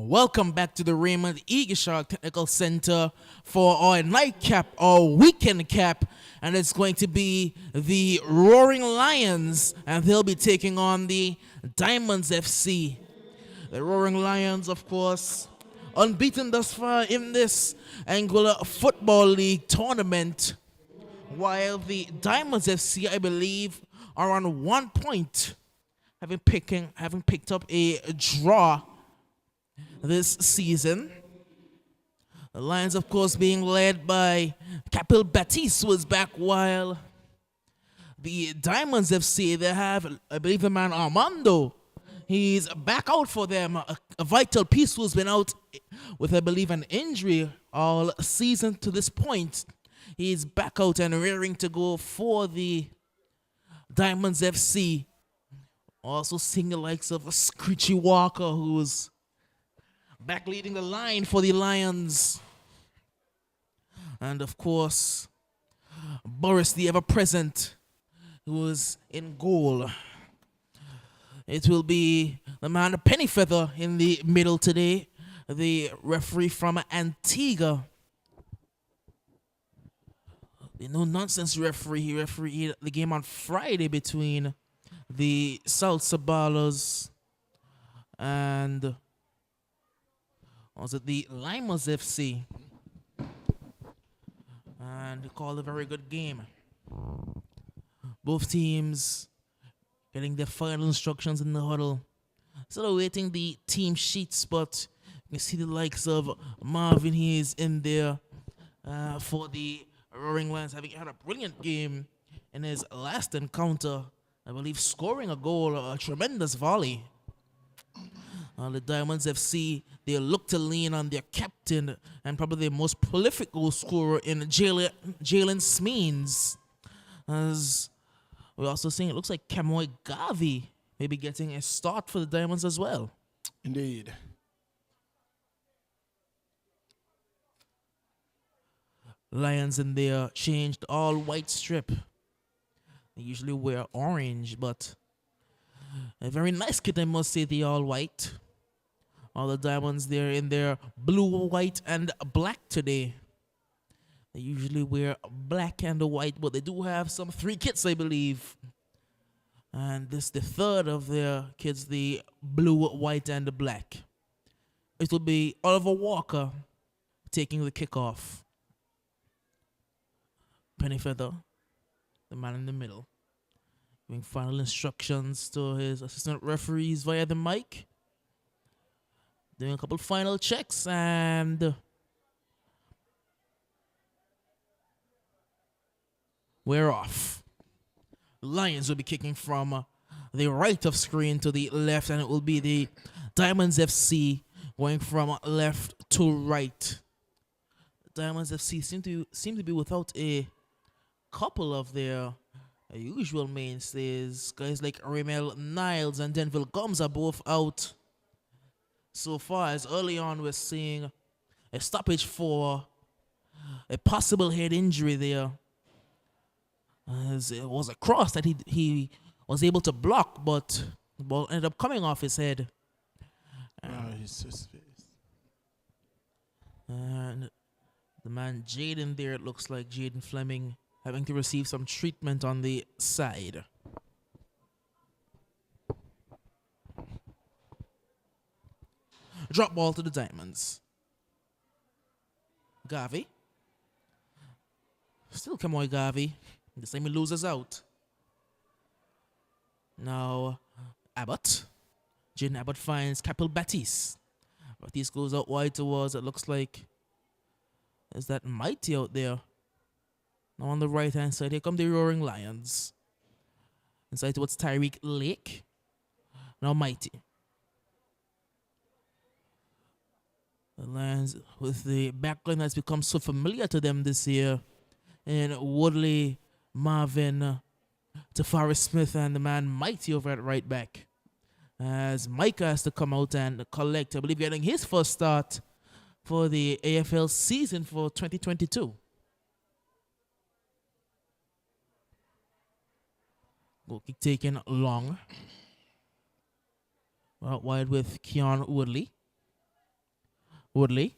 Welcome back to the Raymond Eagleshark Technical Center for our nightcap, our weekend cap, and it's going to be the Roaring Lions, and they'll be taking on the Diamonds FC. The Roaring Lions, of course, unbeaten thus far in this Anguilla Football League tournament, while the Diamonds FC, I believe, are on 1 point, having picked up a draw this season. The Lions, of course, being led by Capel Batiste, was back, while the Diamonds FC, they have, I believe, the man Armando. He's back out for them. A vital piece who's been out with, I believe, an injury all season to this point. He's back out and rearing to go for the Diamonds FC. Also seeing the likes of Screechy Walker, who's back leading the line for the Lions. And of course, Boris, the ever-present, who is in goal. It will be the man Pennyfeather in the middle today, the referee from Antigua. The no-nonsense referee. He refereed the game on Friday between the South Sabalas and was it the Limers FC? And he called a very good game. Both teams getting their final instructions in the huddle. Still awaiting the team sheets, but you can see the likes of Marvin. He is in there for the Roaring Lions, having had a brilliant game in his last encounter. I believe scoring a goal, a tremendous volley. The Diamonds FC, they look to lean on their captain and probably the most prolific goal scorer in Jalen Smeens. As we're also seeing, it looks like Kamoy Gavi may be getting a start for the Diamonds as well. Indeed. Lions in their changed all white strip. They usually wear orange, but a very nice kit, I must say, the all white. All the Diamonds, they're in their blue, white, and black today. They usually wear black and white, but they do have some 3 kits, I believe. And this is the third of their kits, the blue, white, and the black. It will be Oliver Walker taking the kickoff. Pennyfeather, the man in the middle, giving final instructions to his assistant referees via the mic. Doing a couple final checks, and we're off. Lions will be kicking from the right of screen to the left, and it will be the Diamonds FC going from left to right. Diamonds FC seem to be without a couple of their usual mainstays. Guys like Ramel Niles and Denville Gums are both out so far, as early on we're seeing a stoppage for a possible head injury there. As it was a cross that he was able to block, but the ball ended up coming off his head. And the man Jaden there, it looks like Jaden Fleming, having to receive some treatment on the side. Drop ball to the Diamonds. Gavi. Still Kamoy Gavi. This time he loses out. Now Abbott. Jaden Abbott finds Capel Batiste. Batiste goes out wide towards, it looks like, is that Mighty out there? Now on the right hand side, here come the Roaring Lions. Inside towards Tyreek Lake. Now Mighty. The Lions with the backline that's become so familiar to them this year. And Woodley, Marvin, Tafari Smith, and the man Mighty over at right back. As Micah has to come out and collect, I believe, getting his first start for the AFL season for 2022. Goal kick taken long. Out wide with Keon Woodley. Woodley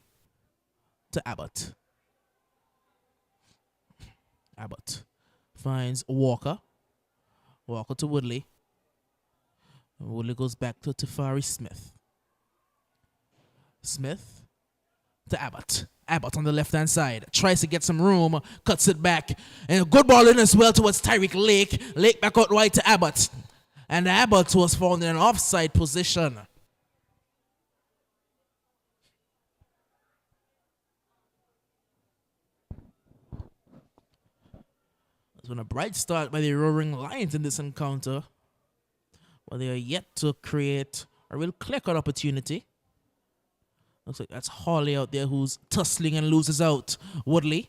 to Abbott. Abbott finds Walker. Walker to Woodley. Woodley goes back to Tafari Smith. Smith to Abbott. Abbott on the left-hand side. Tries to get some room. Cuts it back. And a good ball in as well towards Tyreek Lake. Lake back out wide to Abbott. And Abbott was found in an offside position. It's been a bright start by the Roaring Lions in this encounter. But they are yet to create a real clear-cut opportunity. Looks like that's Hawley out there who's tussling and loses out. Woodley.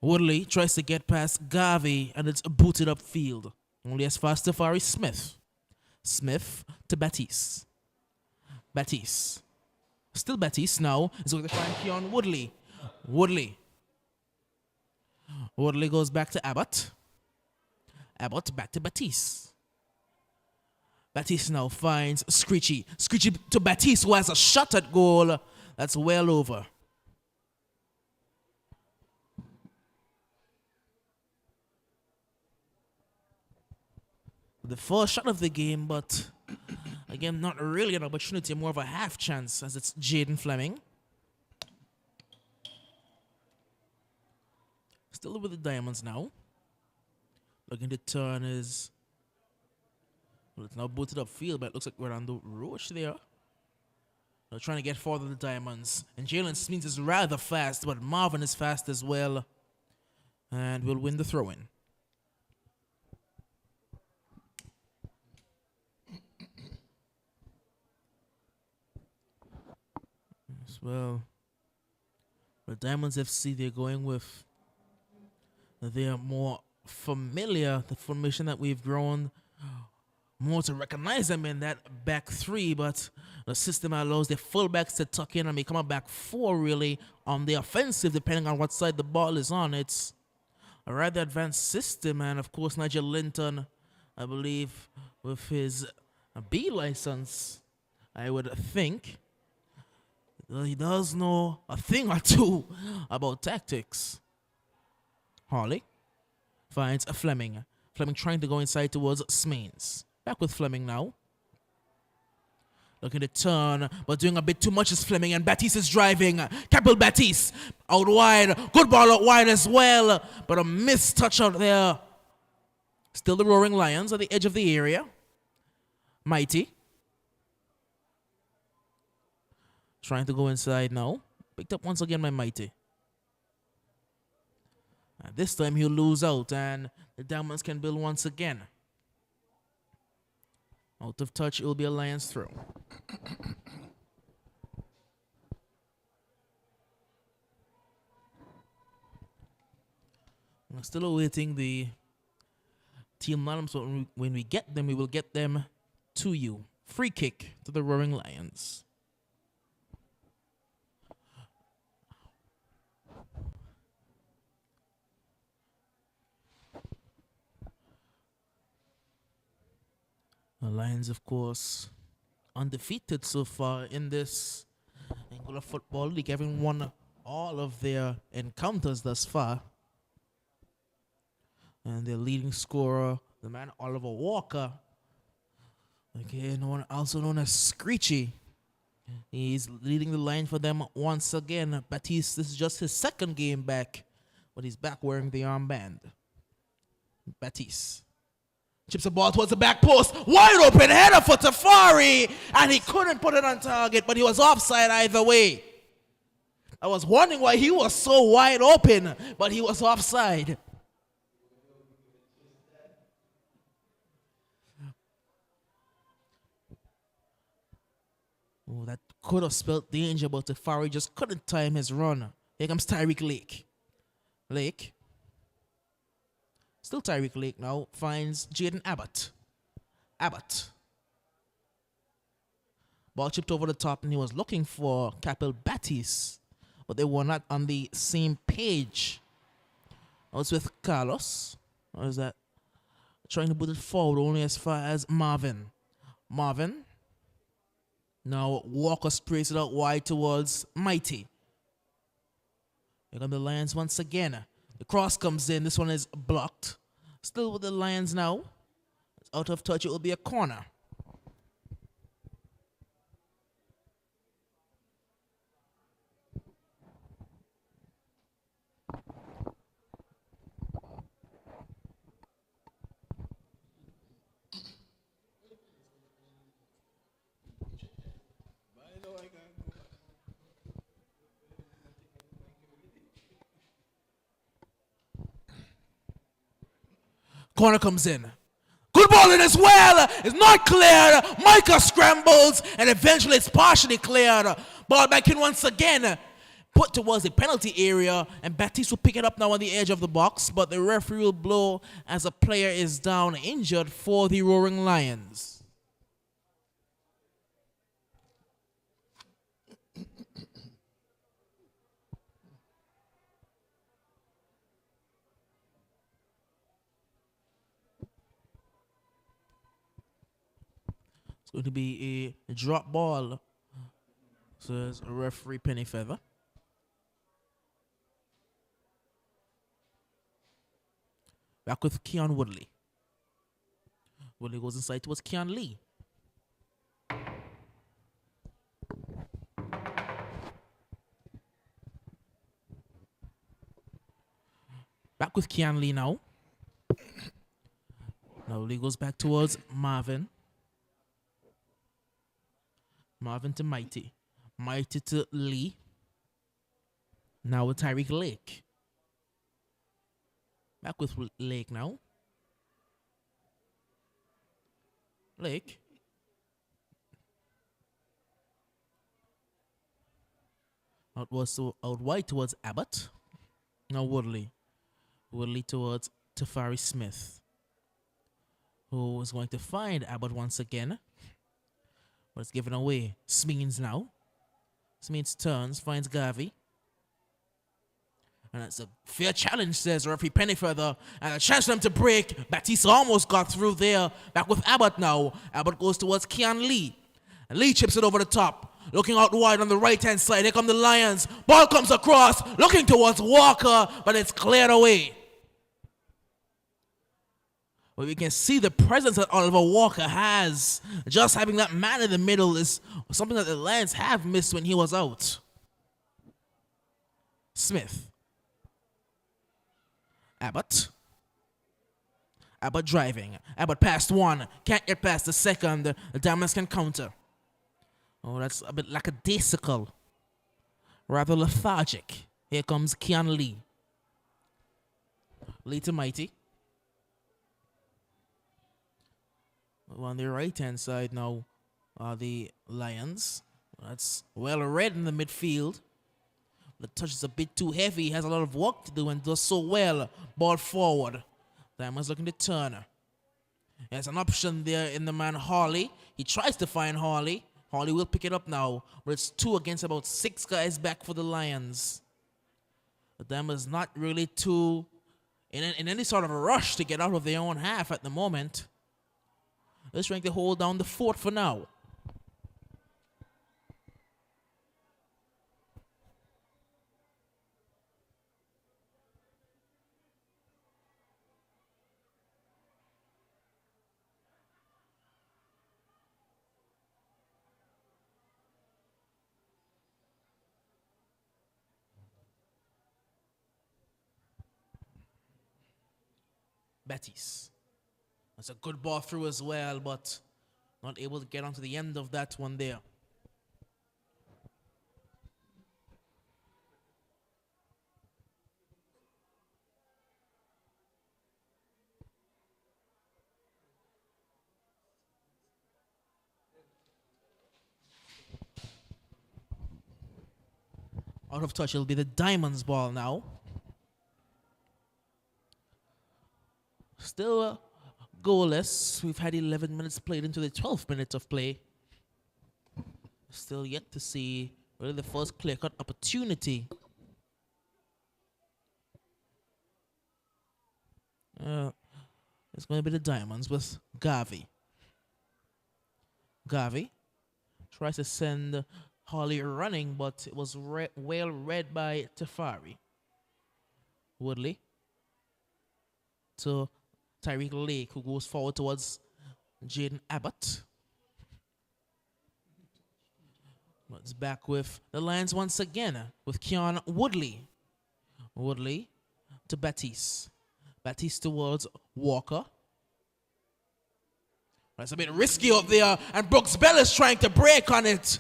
Woodley tries to get past Garvey and it's booted upfield. Only as fast as Tafari Smith. Smith to Batiste. Batiste. Still Batiste now. Is going to find Keon Woodley. Woodley. Woodley goes back to Abbott. Abbott back to Batiste. Batiste now finds Screechy. Screechy to Batiste, who has a shot at goal. That's well over. The first shot of the game, but again, not really an opportunity, more of a half chance as it's Jaden Fleming. Still with the Diamonds now. Looking to turn his... Well, it's now booted upfield, but it looks like we're on the Roach there. They're trying to get forward of the Diamonds. And Jalen Smith is rather fast, but Marvin is fast as well. And will win the throw-in. As well, the Diamonds FC, they're going with their more familiar, the formation that we've grown more to recognize them in, that back three, but the system allows the fullbacks to tuck in and become a back four really on the offensive, depending on what side the ball is on. It's a rather advanced system, and of course Nigel Linton, I believe, with his B license, I would think, he does know a thing or two about tactics. Harley finds a Fleming. Fleming trying to go inside towards Smains. Back with Fleming now. Looking to turn, but doing a bit too much is Fleming, and Batiste is driving. Capital Batiste out wide. Good ball out wide as well, but a missed touch out there. Still the Roaring Lions at the edge of the area. Mighty. Trying to go inside now. Picked up once again by Mighty. And this time he'll lose out, and the Diamonds can build once again. Out of touch, it will be a Lions throw. We're still awaiting the team lineups, so when we get them, we will get them to you. Free kick to the Roaring Lions. The Lions, of course, undefeated so far in this Angola Football League, having won all of their encounters thus far. And their leading scorer, the man Oliver Walker, again, also known as Screechy, he's leading the line for them once again. Batiste, this is just his second game back, but he's back wearing the armband. Batiste chips the ball towards the back post. Wide open header for Tafari. And he couldn't put it on target, but he was offside either way. I was wondering why he was so wide open, but he was offside. Oh, that could have spelled danger, but Tafari just couldn't time his run. Here comes Tyreek Lake. Lake. Still Tyreek Lake now finds Jaden Abbott. Abbott. Ball chipped over the top, and he was looking for Capel Batiste, but they were not on the same page. I was with Carlos. Or is that? Trying to put it forward only as far as Marvin. Marvin Now Walker sprays it out wide towards Mighty. Here come the Lions once again. The cross comes in. This one is blocked. Still with the Lions now. It's out of touch. It will be a corner. Corner comes in. Good ball in as well. It's not cleared. Micah scrambles, and eventually it's partially cleared. Ball back in once again. Put towards the penalty area, and Baptiste will pick it up now on the edge of the box, but the referee will blow as a player is down injured for the Roaring Lions. It's going to be a drop ball, says referee Penny Feather. Back with Keon Woodley. Woodley goes inside towards Keon Lee. Back with Keon Lee now. Now Lee goes back towards Marvin. Marvin to Mighty. Mighty to Lee. Now with Tyreek Lake. Back with Lake now. Lake. Out wide towards Abbott. Now Woodley. Woodley towards Tafari Smith, who is going to find Abbott once again. But it's given away. Smeens now. Smeens turns, finds Garvey. And that's a fair challenge, says referee Pennyfeather. And a chance for them to break. Batista almost got through there. Back with Abbott now. Abbott goes towards Keon Lee. And Lee chips it over the top. Looking out wide on the right-hand side. Here come the Lions. Ball comes across. Looking towards Walker. But it's cleared away. But we can see the presence that Oliver Walker has. Just having that man in the middle is something that the Lions have missed when he was out. Smith. Abbott. Abbott driving. Abbott past one. Can't get past the second. The Diamonds can counter. Oh, that's a bit lackadaisical. Rather lethargic. Here comes Keon Lee. Lee to Mighty. On the right-hand side now are the Lions. That's well read in the midfield. The touch is a bit too heavy. He has a lot of work to do and does so well. Ball forward. Diamond's looking to turn. There's an option there in the man Harley. He tries to find Harley. Harley will pick it up now. But it's 2 against about 6 guys back for the Lions. The Diamond's not really too in any sort of a rush to get out of their own half at the moment. They're trying to hold down the fort for now. Betis. That's a good ball through as well, but not able to get onto the end of that one there. Out of touch, it'll be the Diamonds ball now. Still goalless. We've had 11 minutes played into the 12th minute of play. Still yet to see really the first clear-cut opportunity. It's going to be the Diamonds with Garvey. Garvey Tries to send Holly running, but it was well read by Tafari. Woodley to Tyreek Lake, who goes forward towards Jaden Abbott. It's back with the Lions once again with Keon Woodley. Woodley to Batiste. Batiste towards Walker. That's a bit risky up there, and Brooks Bell is trying to break on it.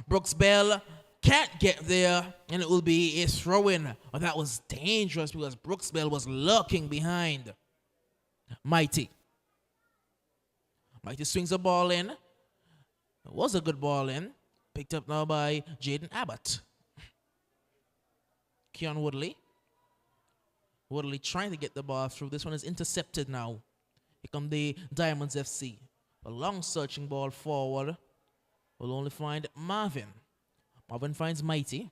Brooks Bell can't get there, and it will be a throw-in. But that was dangerous because Brooks Bell was lurking behind Mighty. Mighty swings the ball in. It was a good ball in. Picked up now by Jaden Abbott. Keon Woodley. Woodley trying to get the ball through. This one is intercepted now. Here come the Diamonds FC. A long searching ball forward. Will only find Marvin. Marvin finds Mighty.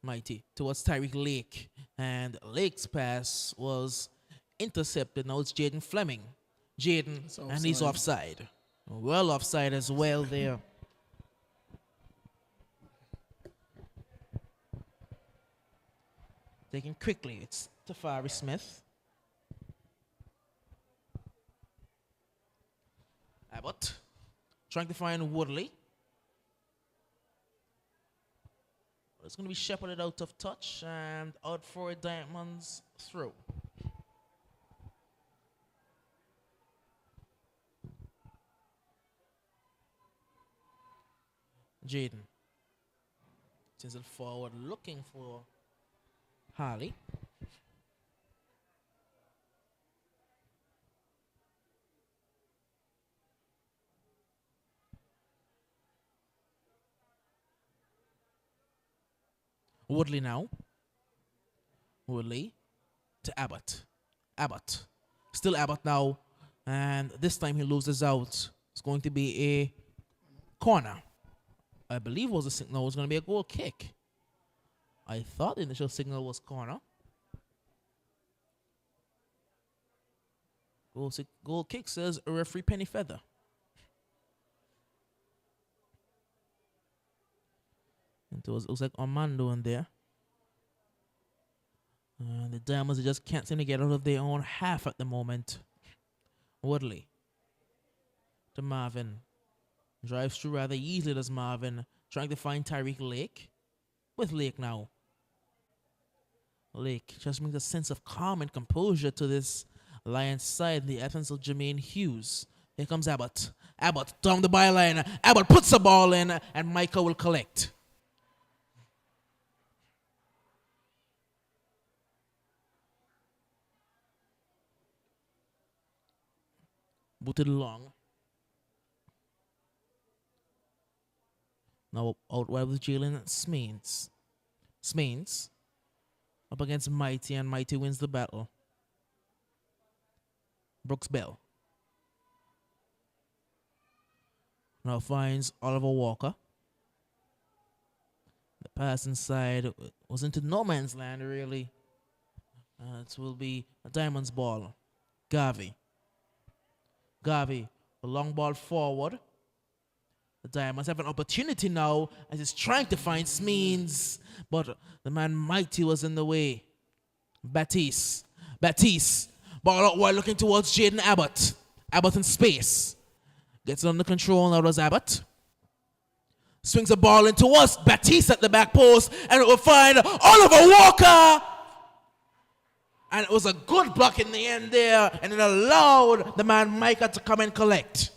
Mighty towards Tyreek Lake. And Lake's pass was intercepted. Now it's Jaden Fleming. Jaden, and he's offside. Well offside as well there. Taken quickly, it's Tafari Smith. Abbott trying to find Woodley. It's going to be shepherded out of touch and out for a Diamonds throw. Jaden sends it forward, looking for Harley. Woodley now. Woodley to Abbott. Abbott. Still Abbott now. And this time he loses out. It's going to be a corner. I believe was a signal. It was going to be a goal kick. I thought the initial signal was corner. Goal kick says referee Penny Feather. It was like Armando in there. The Diamonds just can't seem to get out of their own half at the moment. Woodley to Marvin. Drives through rather easily, does Marvin. Trying to find Tyreek Lake. With Lake now. Lake just brings a sense of calm and composure to this Lions side in the absence of Jermaine Hughes. Here comes Abbott. Abbott down the byline. Abbott puts the ball in, and Micah will collect. Booted long. Now out wide with Jalen Smains. Smains up against Mighty, and Mighty wins the battle. Brooks Bell now finds Oliver Walker. The pass inside was into no man's land, really. It will be a Diamonds ball. Garvey, a long ball forward. The Diamonds have an opportunity now as he's trying to find Smeens, but the man Mighty was in the way. Batiste, ball out wide looking towards Jaden Abbott. Abbott in space. Gets it under control, now does Abbott. Swings the ball in towards Batiste at the back post, and it will find Oliver Walker. And it was a good block in the end there, and it allowed the man Micah to come and collect.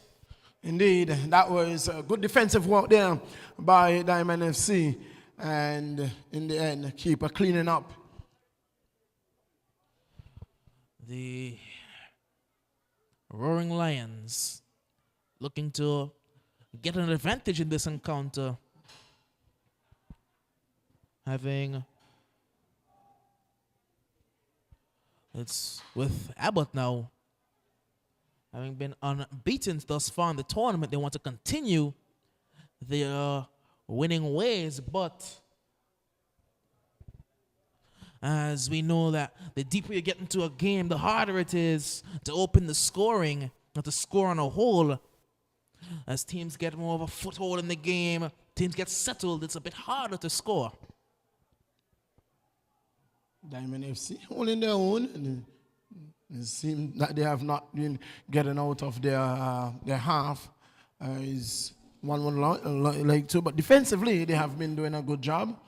Indeed, that was a good defensive work there by Diamond FC. And in the end, keeper cleaning up. The Roaring Lions looking to get an advantage in this encounter. It's with Abbott now. Having been unbeaten thus far in the tournament, they want to continue their winning ways. But as we know that the deeper you get into a game, the harder it is to open the scoring. not to score on a whole. As teams get more of a foothold in the game, teams get settled, it's a bit harder to score. Diamond FC holding their own. And it seems that they have not been getting out of their half. Is 1-1 like two, but defensively they have been doing a good job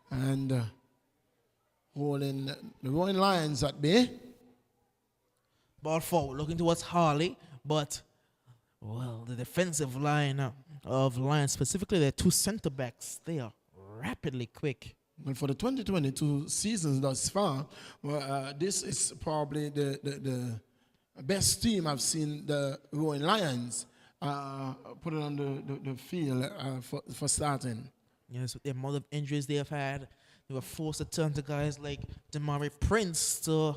and holding the Roaring Lions at bay. Ball forward, looking towards Harley, but well, the defensive line of Lions, specifically their two center backs, they are rapidly quick. Well, for the 2022 seasons thus far, this is probably the best team I've seen the Roaring Lions put it on the field for starting. Yes, with the amount of injuries they have had, they were forced to turn to guys like Damari Prince to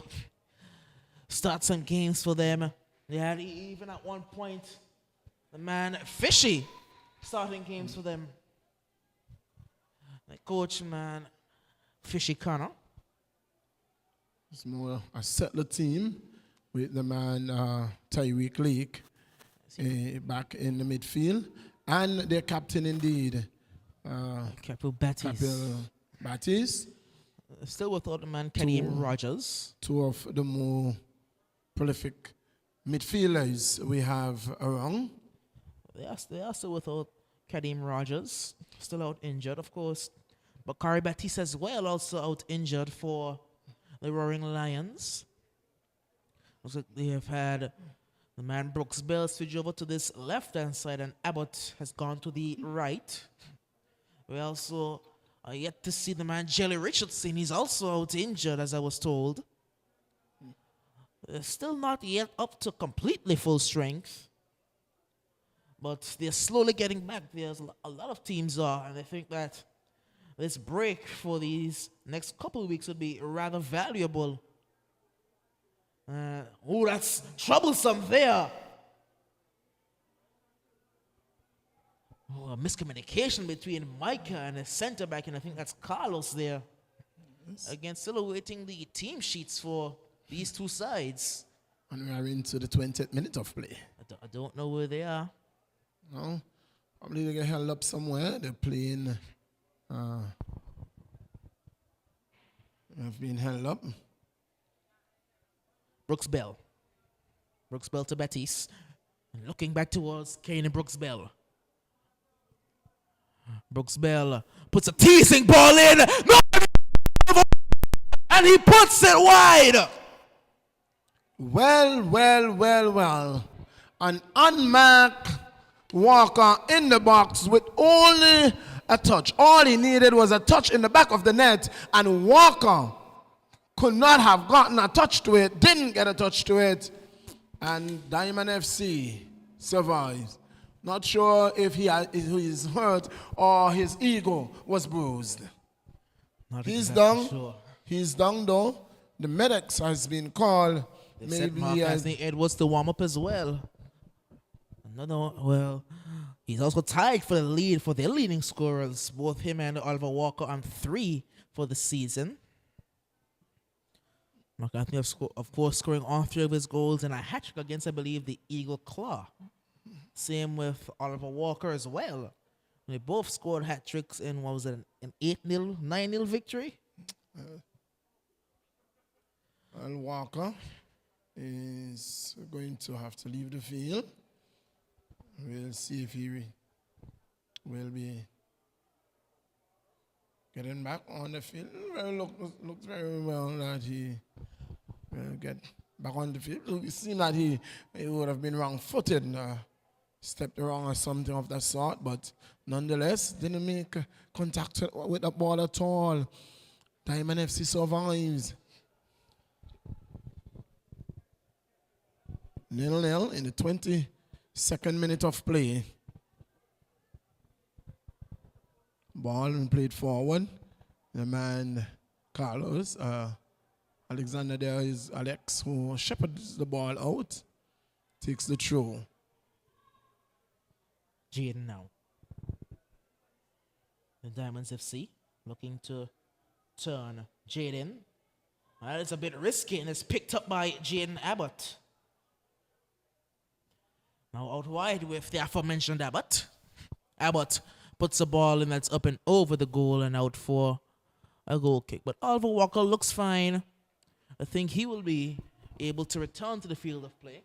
start some games for them. They had even at one point the man Fishy starting games for them. The coach, man, Fishy Connor. It's more a settler team with the man Tyreek Lake back in the midfield. And their captain indeed. Capel Battis. Still without the man Kadeem Rogers. Two of the more prolific midfielders we have around. They are still without Kadeem Rogers, still out injured, of course. Bakari Batiste as well, also out injured for the Roaring Lions. Looks like they have had the man Brooks Bell switch over to this left-hand side, and Abbott has gone to the right. We also are yet to see the man Jelly Richardson. He's also out injured, as I was told. They're still not yet up to completely full strength. But they're slowly getting back. There's a lot of teams are, and I think that this break for these next couple of weeks would be rather valuable. That's troublesome there. A miscommunication between Micah and his center back, and I think that's Carlos there. Yes. Again, still awaiting the team sheets for these two sides. And we are into the 20th minute of play. I don't know where they are. No, probably they get held up somewhere. They're playing. Have been held up. Brooks Bell to Batiste. And looking back towards Kane and Brooks Bell. Brooks Bell puts a teasing ball in. And he puts it wide. Well. An unmarked Walker in the box with only a touch. All he needed was a touch in the back of the net, and Walker could not have gotten a touch to it, didn't get a touch to it, and Diamond FC survives. Not sure if he's hurt or his ego was bruised. He's down. Sure. He's down though. The medics has been called. Maybe Mark Anthony Edwards to warm up as well. Well, he's also tied for the lead for their leading scorers, both him and Oliver Walker on 3 for the season. Mark Anthony, of course, scoring all 3 of his goals and a hat-trick against, I believe, the Eagle Claw. Same with Oliver Walker as well. They both scored hat-tricks in, what was it, an 8-0, 9-0 victory? And Walker is going to have to leave the field. We'll see if he will be getting back on the field. Looks very well that he will get back on the field. It seemed that he would have been wrong-footed, stepped wrong or something of that sort, but nonetheless didn't make contact with the ball at all. Diamond FC survives. 0-0 in the 22nd minute of play. Ball played forward. The man Carlos, Alexander there is Alex, who shepherds the ball out, takes the throw. Jaden now. The Diamonds FC looking to turn Jaden. That is a bit risky and it's picked up by Jaden Abbott. Now out wide with the aforementioned Abbott. Abbott puts the ball in that's up and over the goal and out for a goal kick. But Oliver Walker looks fine. I think he will be able to return to the field of play.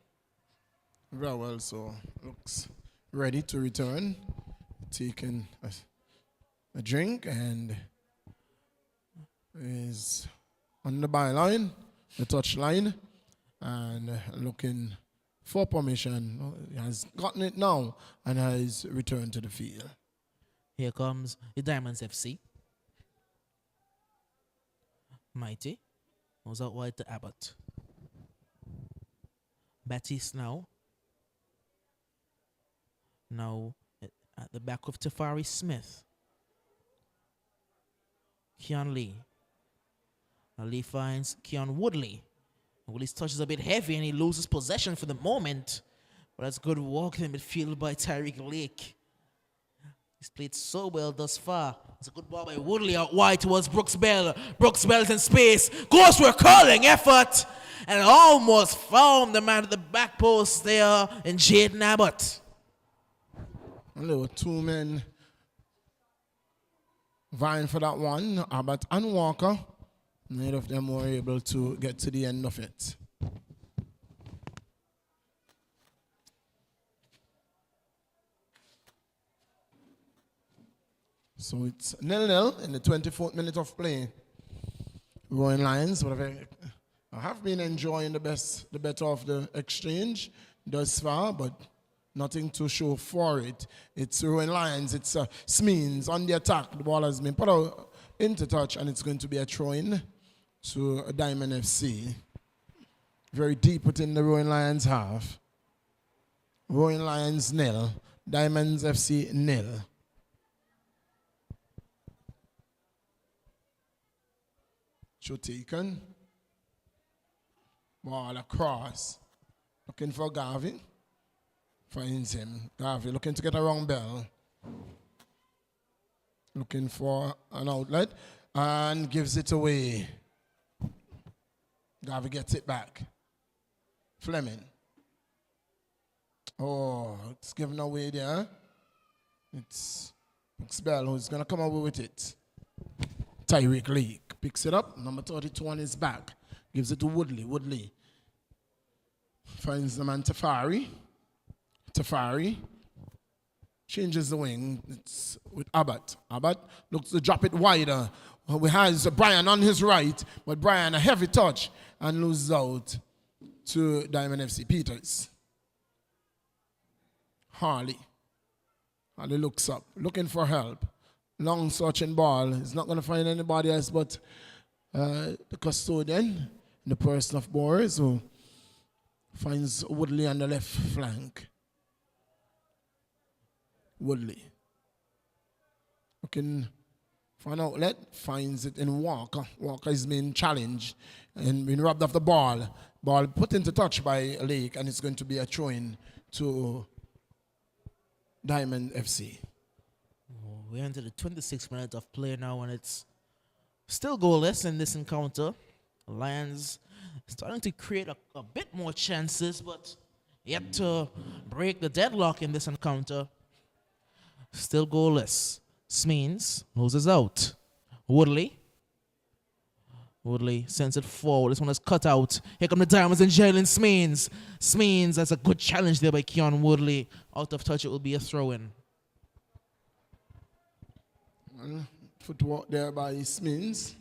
Very well, so looks ready to return. Taking a drink and is on the byline, the touch line, and looking for permission. He has gotten it now and has returned to the field. Here comes the Diamonds FC. Mighty was out wide to Abbott. Batiste now. Now at the back of Tafari Smith. Keon Lee. Now Lee finds Keon Woodley. Woodley's touch is a bit heavy and he loses possession for the moment. But that's good walk in midfield by Tyreek Lake. He's played so well thus far. It's a good ball by Woodley out wide towards Brooks Bell. Brooks Bell's in space. Goes for a curling effort. And almost found the man at the back post there in Jaden Abbott. And there were two men vying for that one, Abbott and Walker. Neither of them were able to get to the end of it. So it's 0-0 in the 24th minute of play. Rowan Lions, whatever. I have been enjoying the better of the exchange thus far, but nothing to show for it. It's Rowan Lions, it's Smeens on the attack. The ball has been put out into touch, and it's going to be a throw-in to Diamond FC. Very deep within the Rowan Lions half. Rowan Lions 0, Diamonds FC 0. Show taken. Ball across. Looking for Garvey. Finds him. Garvey looking to get around Bell. Looking for an outlet. And gives it away. Garvey gets it back. Fleming. Oh, it's given away there. It's Bell who's going to come away with it. Tyreek Lake picks it up. Number 32 on his back. Gives it to Woodley. Woodley finds the man Tafari. Tafari changes the wing. It's with Abbott. Abbott looks to drop it wider. We has Brian on his right, but Brian a heavy touch and loses out to Diamond FC Peters. Harley looks up, looking for help. Long searching ball. He's not going to find anybody else but the custodian, the person of Boris, who finds Woodley on the left flank. Woodley. Looking for an outlet, finds it in Walker. Walker is being challenged and being robbed of the ball. Ball put into touch by Lake, and it's going to be a throw-in to Diamond FC. We're into the 26th minute of play now, and it's still goalless in this encounter. Lions starting to create a bit more chances, but yet to break the deadlock in this encounter. Still goalless. Smeens loses out. Woodley sends it forward. This one is cut out. Here come the Diamonds and Jalen Smeens. Smeens, that's a good challenge there by Keon Woodley. Out of touch, it will be a throw-in. Footwork there by Smeens.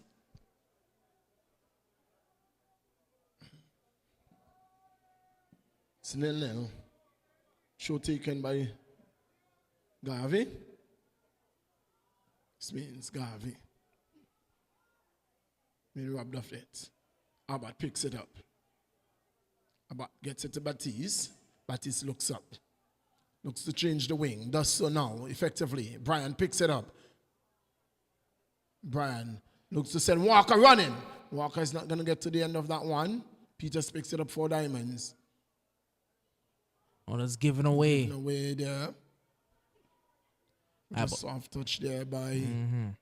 It's 0-0. Show taken by Garvey. Smeens, Garvey. Been robbed of it. Abbott picks it up. Abbott gets it to Batiste. Batiste looks up. Looks to change the wing. Does so now, effectively. Brian picks it up. Brian looks to send Walker running. Walker is not going to get to the end of that one. Peters picks it up for Diamonds. Oh, that's given away. Given away there. A soft touch there by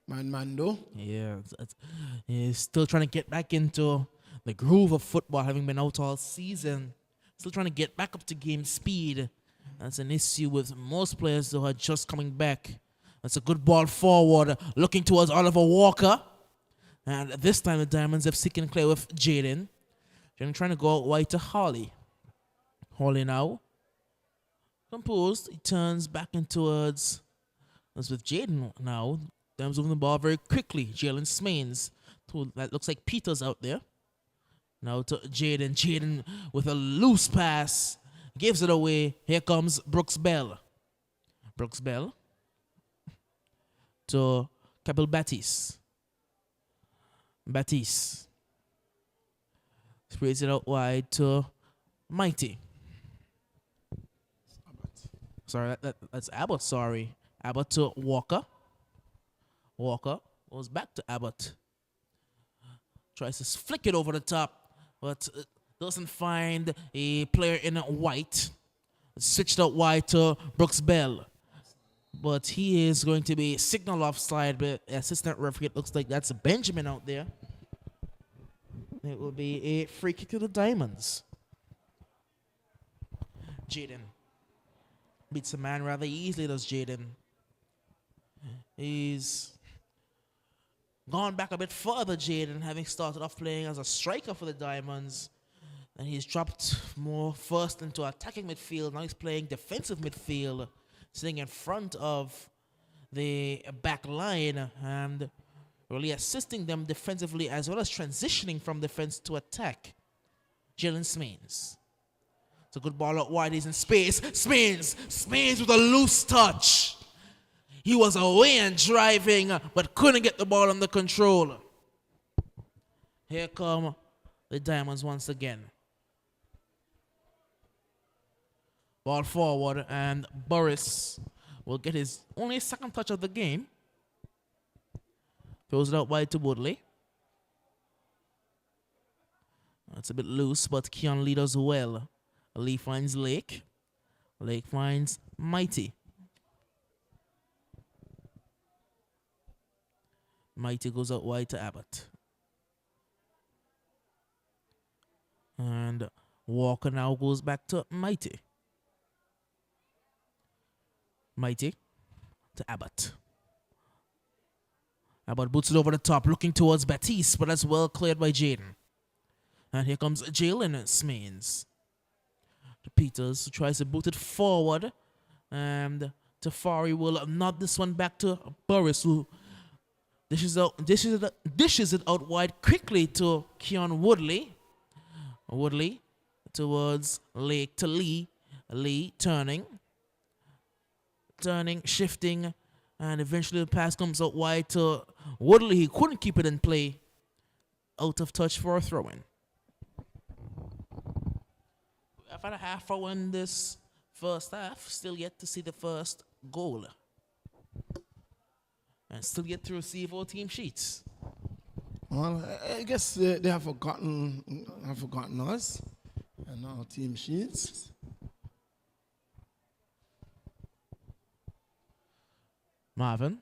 Mando. Yeah, he's still trying to get back into the groove of football, having been out all season. Still trying to get back up to game speed. That's an issue with most players who are just coming back. That's a good ball forward, looking towards Oliver Walker. And this time the Diamonds have can clear with Jaden. Jaden trying to go out wide to Holly. Holly now. Composed, he turns back in towards. That's with Jaden now. Diamonds moving the ball very quickly. Jalen Smains. That looks like Peters out there. Now to Jaden. Jaden with a loose pass. Gives it away. Here comes Brooks Bell. Brooks Bell to Capel Batiste. Batiste. Sprays it out wide to Mighty. Sorry, that's Abbott, sorry. Abbott to Walker. Walker goes back to Abbott. Tries to flick it over the top, but doesn't find a player in white. Switched out wide to Brooks Bell. But he is going to be signal offside, but assistant referee, it looks like that's Benjamin out there. It will be a free kick to the Diamonds. Jaden beats a man rather easily, does Jaden. He's gone back a bit further, Jaden, having started off playing as a striker for the Diamonds. And he's dropped more first into attacking midfield. Now he's playing defensive midfield, sitting in front of the back line and really assisting them defensively as well as transitioning from defense to attack. Jalen Smains. It's a good ball out wide. He's in space. Smains with a loose touch. He was away and driving, but couldn't get the ball under control. Here come the Diamonds once again. Ball forward, and Boris will get his only second touch of the game. Throws it out wide to Woodley. That's a bit loose, but Keon Lee does well. Lee finds Lake. Lake finds Mighty. Mighty goes out wide to Abbott. And Walker now goes back to Mighty. Mighty to Abbott. Abbott boots it over the top, looking towards Batiste, but that's well cleared by Jaden. And here comes Jalen Smains. To Peters, who tries to boot it forward. And Tafari will nod this one back to Boris, who dishes it out wide quickly to Keon Woodley. Woodley towards Lake to Lee. Lee turning, shifting, and eventually the pass comes out wide to Woodley. He couldn't keep it in play. Out of touch for a throw-in. I've had a half hour in this first half. Still yet to see the first goal. And still yet to receive our team sheets. Well, I guess they have forgotten us and our team sheets. Marvin.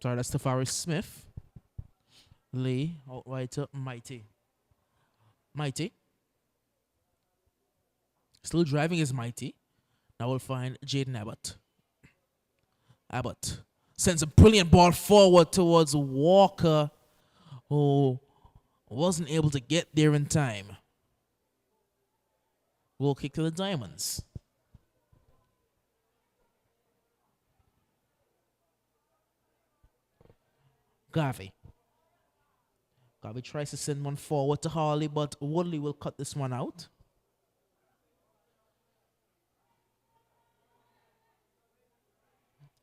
Sorry, that's Tafari Smith. Lee, out wide to Mighty. Mighty. Still driving is Mighty. Now we'll find Jaden Abbott. Abbott sends a brilliant ball forward towards Walker, who wasn't able to get there in time. Goal kick to the Diamonds. Garvey. Garvey tries to send one forward to Harley, but Woodley will cut this one out.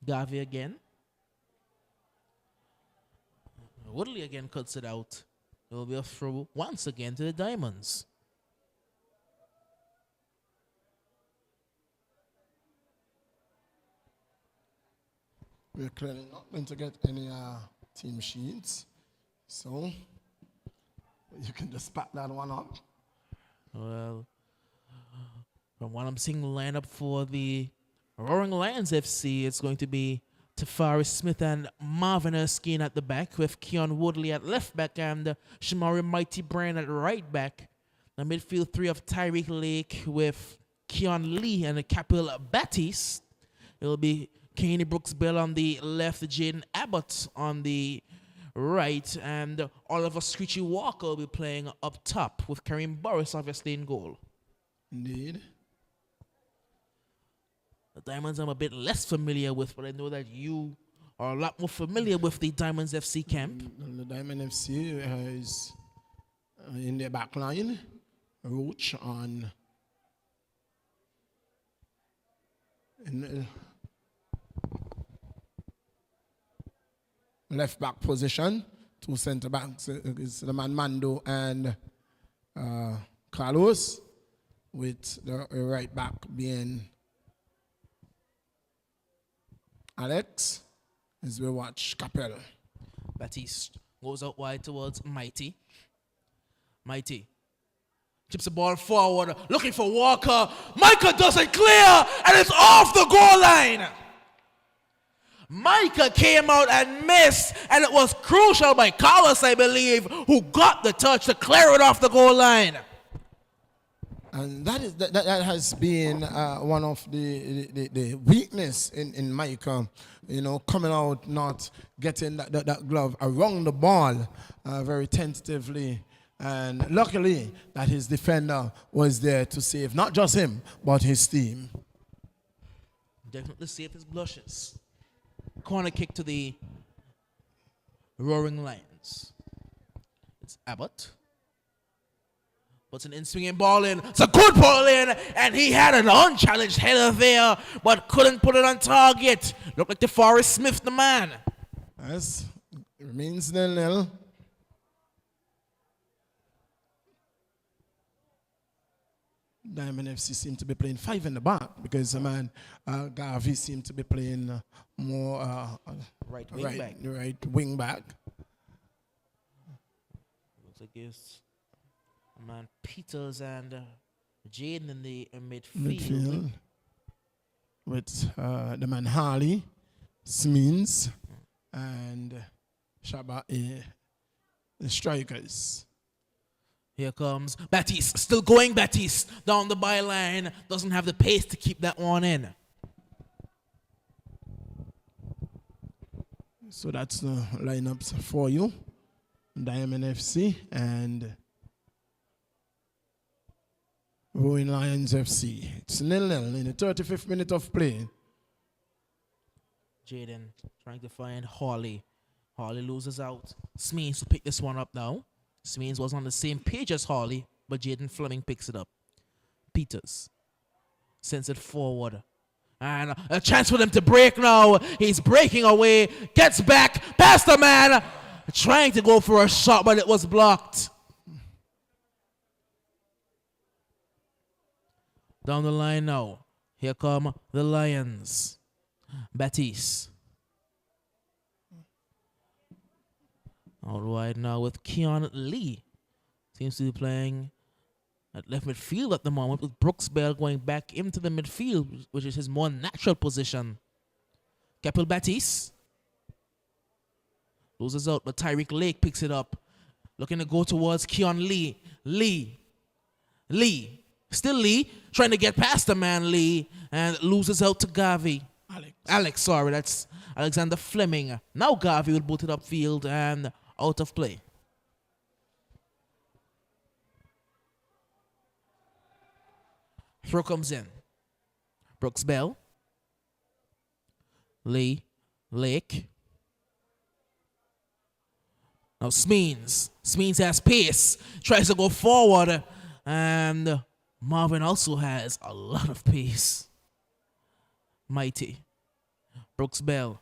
Garvey again. Woodley again cuts it out. It will be a throw once again to the Diamonds. We're clearly not going to get any team sheets, so you can just pack that one up. Well, from what I'm seeing, the lineup for the Roaring Lions FC, it's going to be Tafari Smith and Marvin Erskine at the back, with Keon Woodley at left back and Shamari Mighty Bryan at right back. The midfield three of Tyreek Lake with Keon Lee and the Capel Baptiste. It'll be Kenny Brooks Bell on the left, Jaden Abbott on the right, and Oliver Screechy Walker will be playing up top with Kareem Burris obviously in goal. Indeed. The Diamonds I'm a bit less familiar with, but I know that you are a lot more familiar with the Diamonds FC camp. The Diamond FC is in their back line. Roach on in left back position. Two centre backs is the man Mando and Carlos, with the right back being Alex, as we watch Capel. Baptiste goes out wide towards Mighty. Mighty chips the ball forward, looking for Walker. Micah doesn't clear, and it's off the goal line. Micah came out and missed, and it was crucial by Carlos, I believe, who got the touch to clear it off the goal line. And that has been one of the weakness in Micah, coming out, not getting that glove around the ball very tentatively. And luckily that his defender was there to save not just him, but his team. Definitely saved his blushes. Corner kick to the Roaring Lions. It's Abbott. Puts an in-swinging ball in. It's a good ball in, and he had an unchallenged header there, but couldn't put it on target. Looked like DeForest Smith, the man. Yes, it remains 0-0. Diamond FC seem to be playing 5 in the back because the man Garvey seemed to be playing more right wing back. Looks like it's man Peters and Jaden in the midfield. With the man Harley, Smeens, and Shaba, the strikers. Here comes Baptiste, still going Baptiste down the byline. Doesn't have the pace to keep that one in. So that's the lineups for you. Diamond FC and Rowan Lions FC. It's 0-0 in the 35th minute of play. Jaden trying to find Hawley. Hawley loses out. Smeens will pick this one up now. Smeens was on the same page as Hawley, but Jaden Fleming picks it up. Peters sends it forward. And a chance for them to break now. He's breaking away. Gets back past the man. Trying to go for a shot, but it was blocked. Down the line now. Here come the Lions. Baptiste. Out wide now with Keon Lee. Seems to be playing at left midfield at the moment, with Brooks Bell going back into the midfield, which is his more natural position. Capel Baptiste loses out, but Tyreek Lake picks it up. Looking to go towards Keon Lee. Lee. Still Lee, trying to get past the man Lee, and loses out to Garvey. Alex, sorry, that's Alexander Fleming. Now Garvey will boot it upfield and out of play. Throw comes in. Brooks Bell. Lee. Lake. Now Smeens. Smeens has pace. Tries to go forward. And Marvin also has a lot of pace. Mighty. Brooks Bell.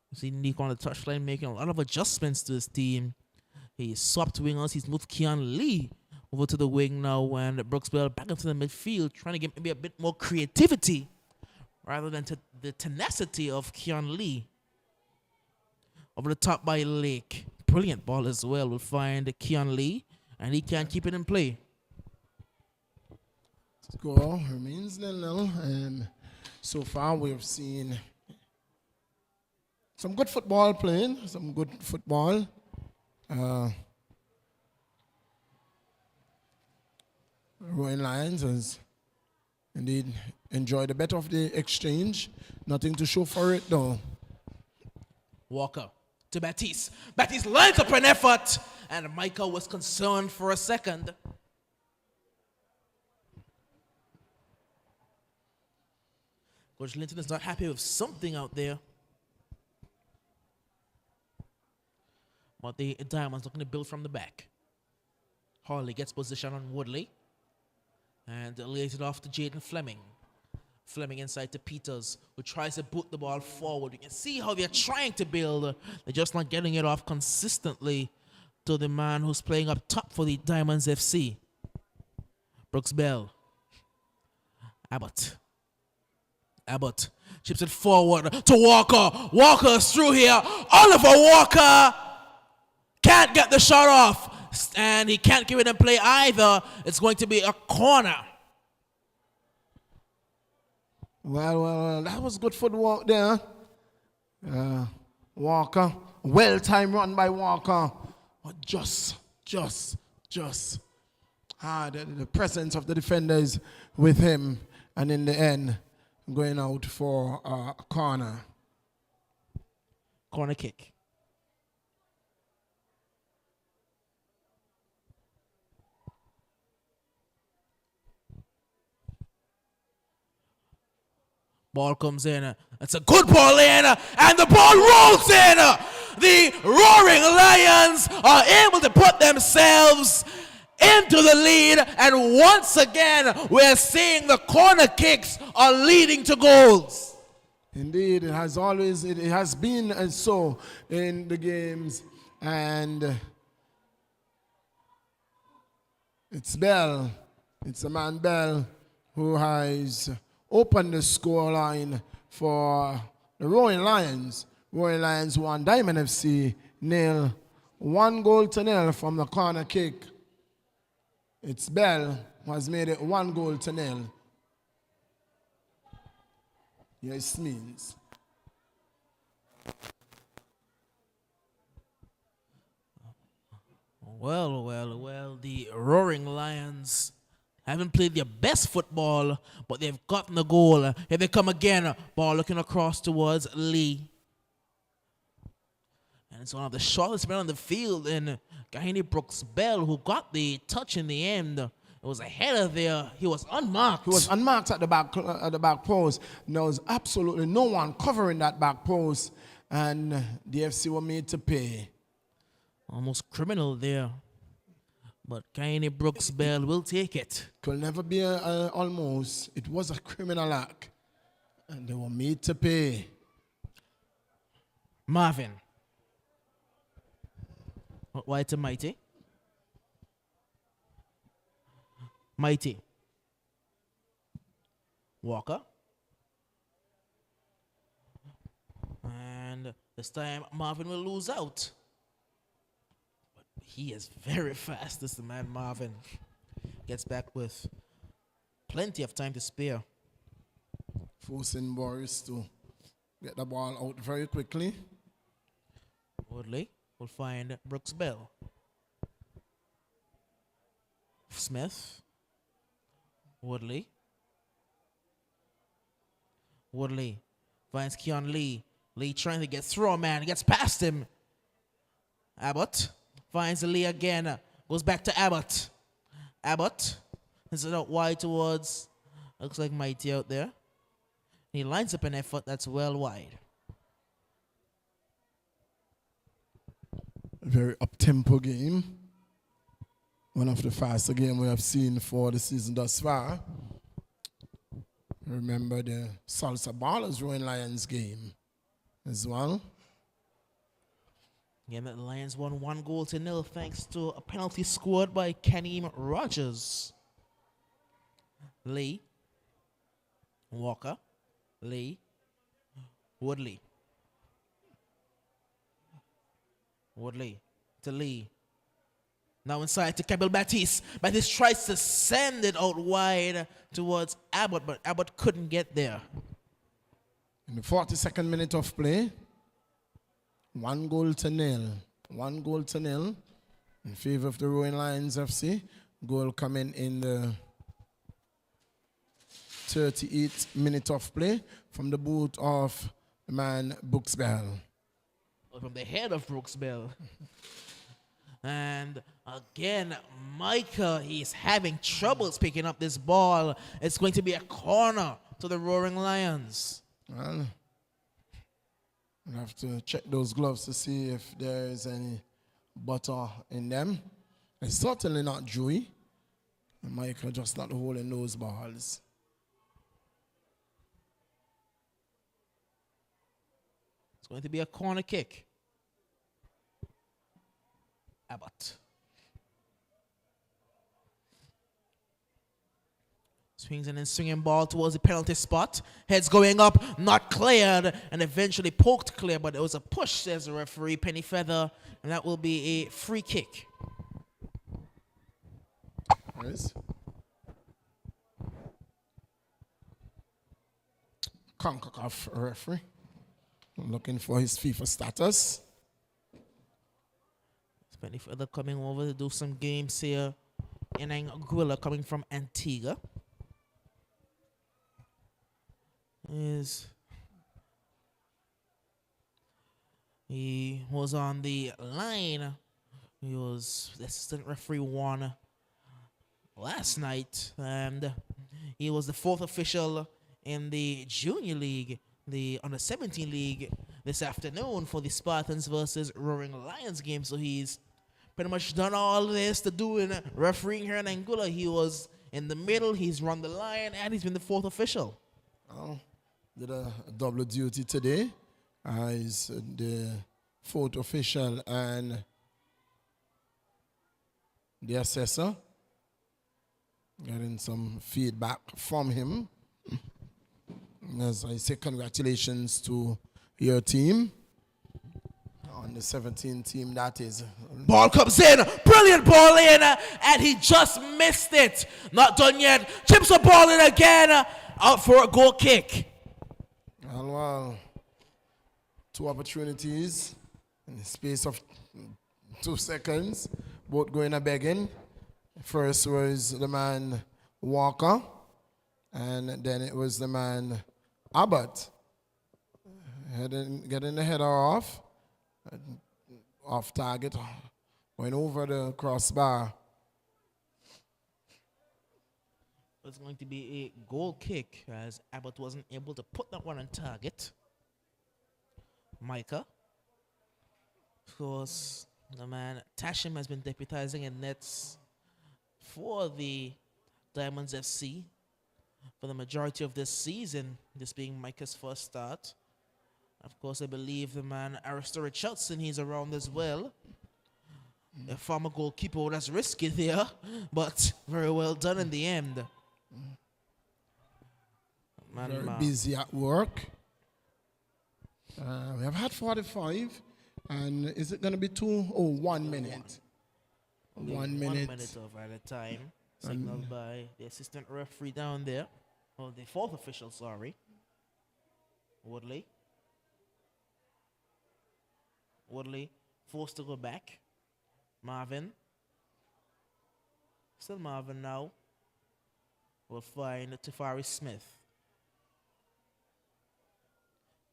You see Nick on the touchline making a lot of adjustments to his team. He swapped wingers. He's moved Keon Lee over to the wing now, and Brooks Bell back into the midfield, trying to get maybe a bit more creativity rather than the tenacity of Keon Lee. Over the top by Lake. Brilliant ball as well. We'll find Keon Lee, and he can't keep it in play. Score remains 0-0. So far, we've seen some good football playing, some good football. Rowan Lions has indeed enjoyed the better of the exchange. Nothing to show for it though. Walker to Baptiste. Baptiste lines up an effort, and Michael was concerned for a second. Coach Linton is not happy with something out there. But the Diamonds looking to build from the back. Harley gets position on Woodley. And lays it off to Jaden Fleming. Fleming inside to Peters, who tries to boot the ball forward. You can see how they're trying to build. They're just not getting it off consistently to the man who's playing up top for the Diamonds FC. Brooks Bell. Abbott chips it forward to Walker. Walker's through here. Oliver Walker can't get the shot off. And he can't give it in play either. It's going to be a corner. Well, that was good footwork there. Walker, well-timed run by Walker. But just. The presence of the defenders with him. And in the end, going out for a corner. Corner kick. Ball comes in. It's a good ball in, and the ball rolls in. The Roaring Lions are able to put themselves into the lead, and once again, we're seeing the corner kicks are leading to goals. Indeed, it has been so in the games, and it's a man Bell, who has opened the score line for the Roaring Lions. Roaring Lions won, Diamond FC 0, 1-0 from the corner kick. It's Bell who has made it 1-0. Yes, means. Well, the Roaring Lions haven't played their best football, but they've gotten the goal. Here they come again. Ball looking across towards Lee. And it's one of the shortest men on the field in Kahini Brooks Bell, who got the touch in the end. It was a header there. He was unmarked. He was unmarked at the back post. There was absolutely no one covering that back post, and the FC were made to pay. Almost criminal there. But Kahini Brooks Bell will take it. Could never be almost. It was a criminal act, and they were made to pay. Marvin. Wide to Mighty. Mighty. Walker. And this time Marvin will lose out. But he is very fast, this man Marvin. Gets back with plenty of time to spare. Forcing Boris to get the ball out very quickly. Woodley will find Brooks Bell. Smith. Woodley finds Keon Lee. Lee trying to get through a man. He gets past him. Abbott finds Lee again. Goes back to Abbott. Abbott is it out wide towards, looks like Mighty out there. He lines up an effort that's well wide. A very up-tempo game. One of the faster games we have seen for the season thus far. Remember the Salsa Ballers Roaring Lions game as well. Again, the Lions won 1-0 thanks to a penalty scored by Keneem Rogers. Lee. Walker. Lee. Woodley to Lee. Now inside to Cabell Baptiste. Baptiste tries to send it out wide towards Abbott, but Abbott couldn't get there. In the 42nd minute of play, 1-0. 1-0 in favor of the Roaring Lions FC. Goal coming in the 38 minutes of play from the boot of the man Brooks Bell. From the head of Brooks Bell. And again, Micah, he's having troubles picking up this ball. It's going to be a corner to the Roaring Lions. Well, we'll have to check those gloves to see if there is any butter in them. It's certainly not dewy. And Micah just not holding those balls. It's going to be a corner kick. Abbott. Swings and then swinging ball towards the penalty spot. Heads going up, not cleared, and eventually poked clear, but there was a push, says the referee, Penny Feather, and that will be a free kick. Yes. CONCACAF referee. Looking for his FIFA status. Penny Feather coming over to do some games here. And Anguilla coming from Antigua. He was on the line. He was the assistant referee one last night. And he was the fourth official in the junior league, the under-17 league this afternoon for the Spartans versus Roaring Lions game. So he's pretty much done all this to do in refereeing here in Anguilla. He was in the middle, he's run the line, and he's been the fourth official. Oh, did a double duty today as the fourth official and the assessor. Getting some feedback from him. As I say, congratulations to your team. On the 17 team, that is. Ball comes in, brilliant ball in, and he just missed it. Not done yet. Chips the ball in again, out for a goal kick. Well, two opportunities in the space of 2 seconds, both going a begging. First was the man Walker, and then it was the man Abbott. Getting the header off target, went over the crossbar. It's going to be a goal kick as Abbott wasn't able to put that one on target. Micah. Of course, the man Tashim has been deputizing in nets for the Diamonds FC for the majority of this season, this being Micah's first start. Of course, I believe the man Aristotle Richardson, he's around as well. A former goalkeeper, that's risky there, but very well done in the end. Very busy at work. We have had 45, and is it going to be 2 or 1 minute? 1 minute. 1 minute of at a time, signaled by the assistant referee down there, or the fourth official, sorry. Woodley forced to go back. Marvin. Still Marvin now. We'll find Tafari Smith.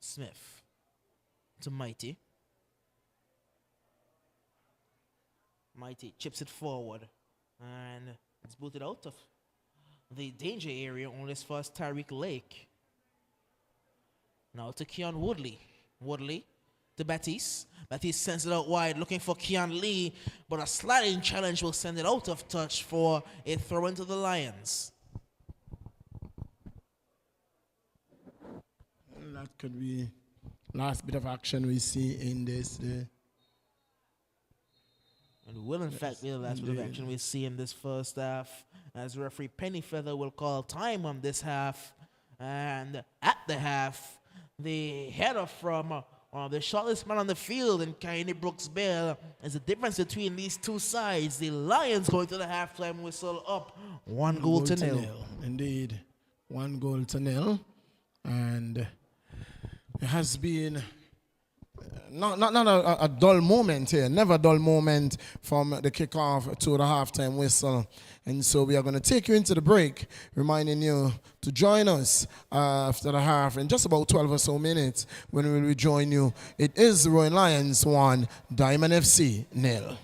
Smith to Mighty. Mighty chips it forward. And it's booted out of the danger area on this first Tyreek Lake. Now to Keon Woodley. Woodley to Batiste. Batiste sends it out wide looking for Keon Lee, but a sliding challenge will send it out of touch for a throw into the Lions. That could be last bit of action we see in this. And will in fact be the last bit of action we see in this first half, as referee Penny Feather will call time on this half. And at the half, the header from the shortest man on the field in Kaini Brooks Bell is the difference between these two sides. The Lions going to the halftime whistle up 1 goal to nil. Indeed, 1 goal to nil. And it has been not a dull moment here. Never a dull moment from the kickoff to the halftime whistle. And so we are going to take you into the break, reminding you to join us after the half in just about 12 or so minutes when we will rejoin you. It is the Roaring Lions 1, Diamond FC 0.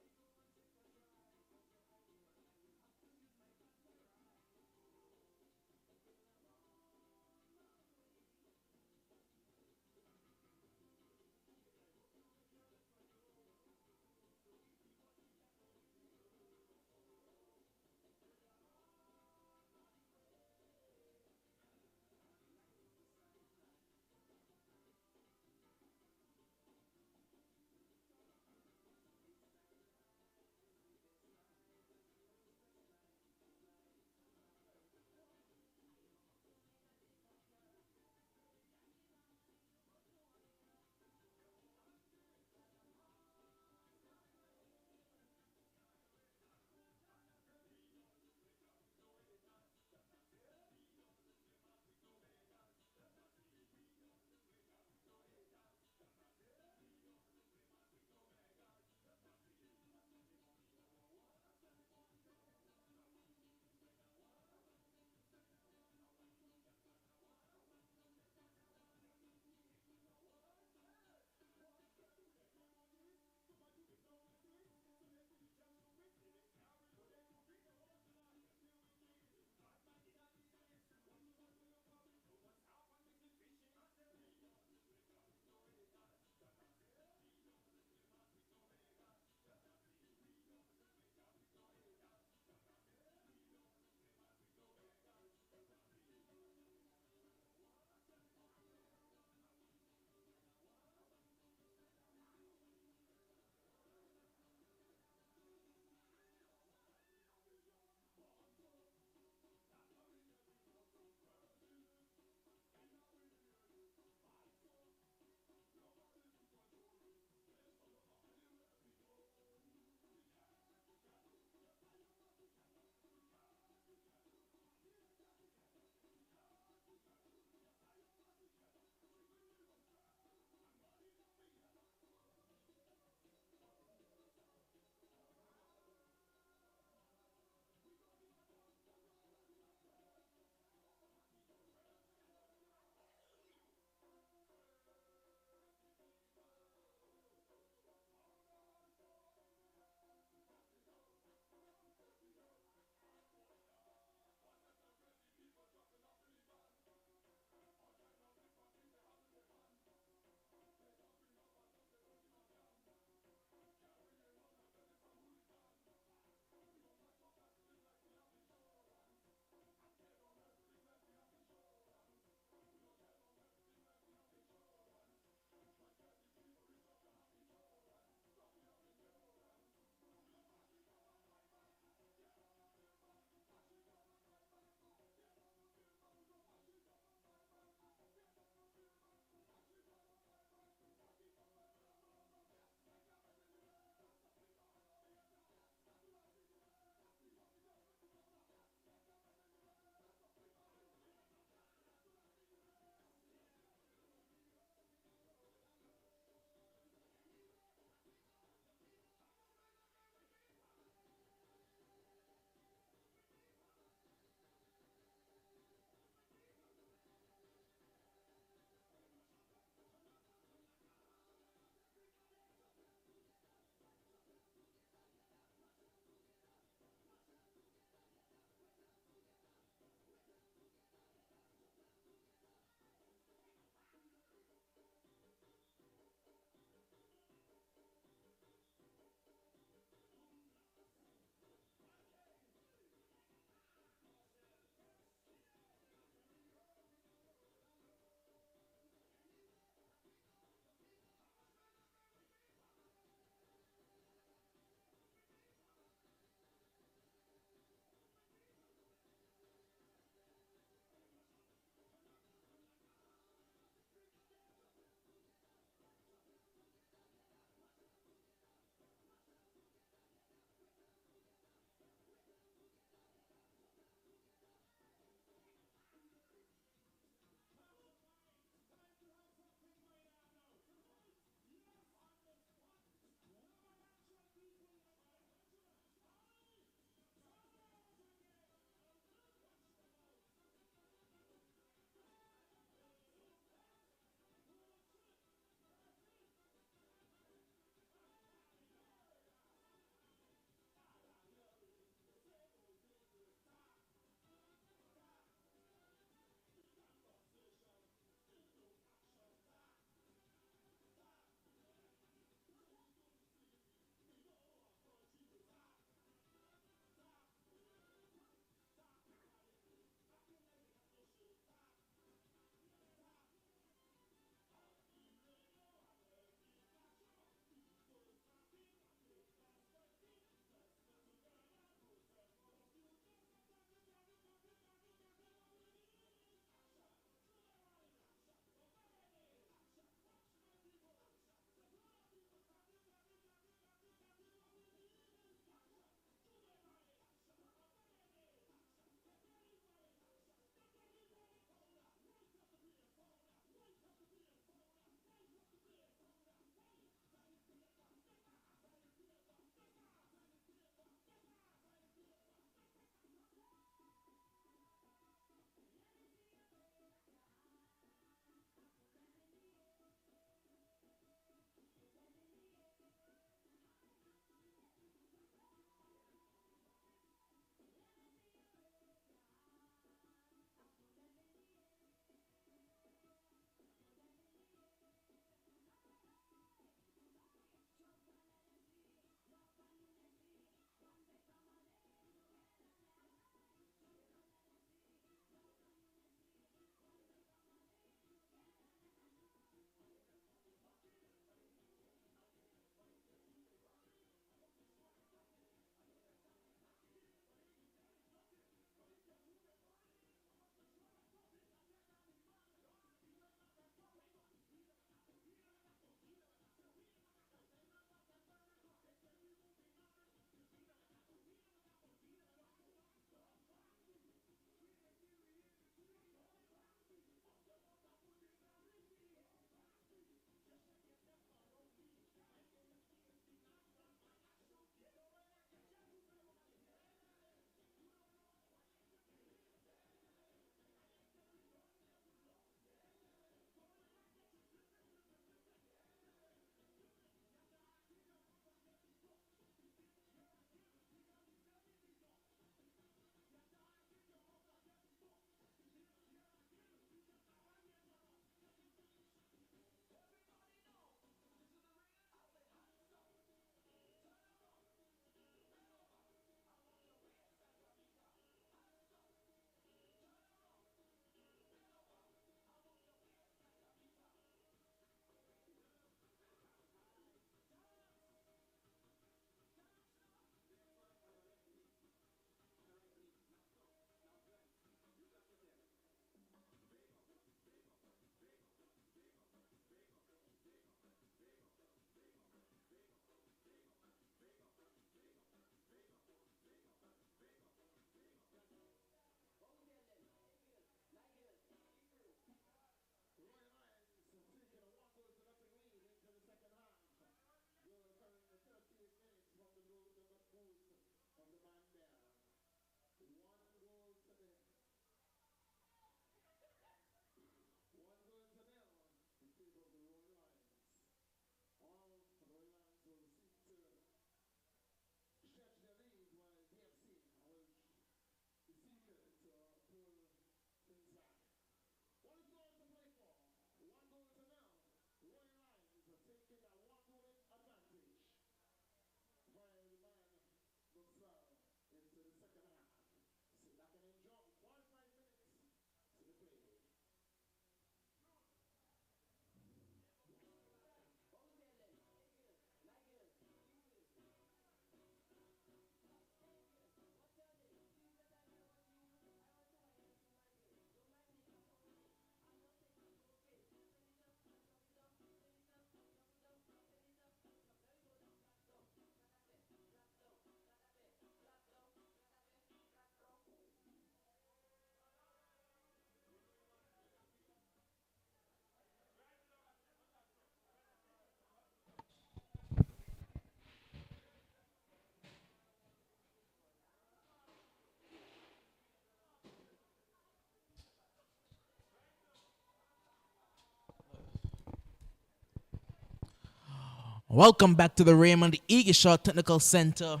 Welcome back to the Raymond Eagleshot Technical Center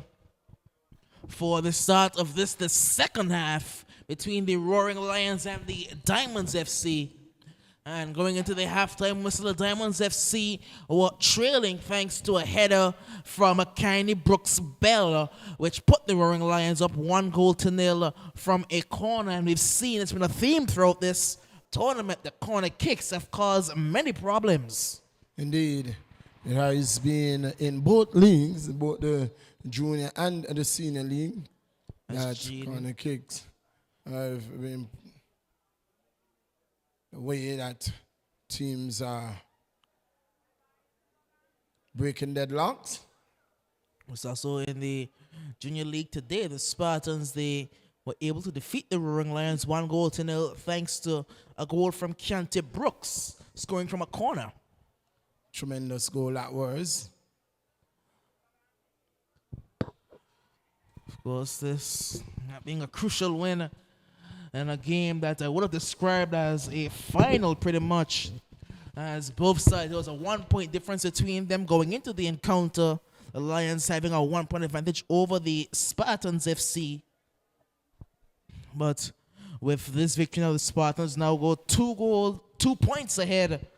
for the start of the second half between the Roaring Lions and the Diamonds FC. And going into the halftime whistle, the Diamonds FC were trailing thanks to a header from a Kenny Brooks Bell, which put the Roaring Lions up 1-0 from a corner. And we've seen it's been a theme throughout this tournament. The corner kicks have caused many problems. Indeed. It has been in both leagues, both the junior and the senior league, that corner kicks have been the way that teams are breaking deadlocks. It's also in the junior league today. The Spartans, they were able to defeat the Roaring Lions 1-0 thanks to a goal from Keontae Brooks, scoring from a corner. Tremendous goal that was. Of course, this being a crucial win in a game that I would have described as a final pretty much, as both sides, there was a 1-point difference between them going into the encounter. The Lions having a 1-point advantage over the Spartans FC. But with this victory now, the Spartans now go 2 points ahead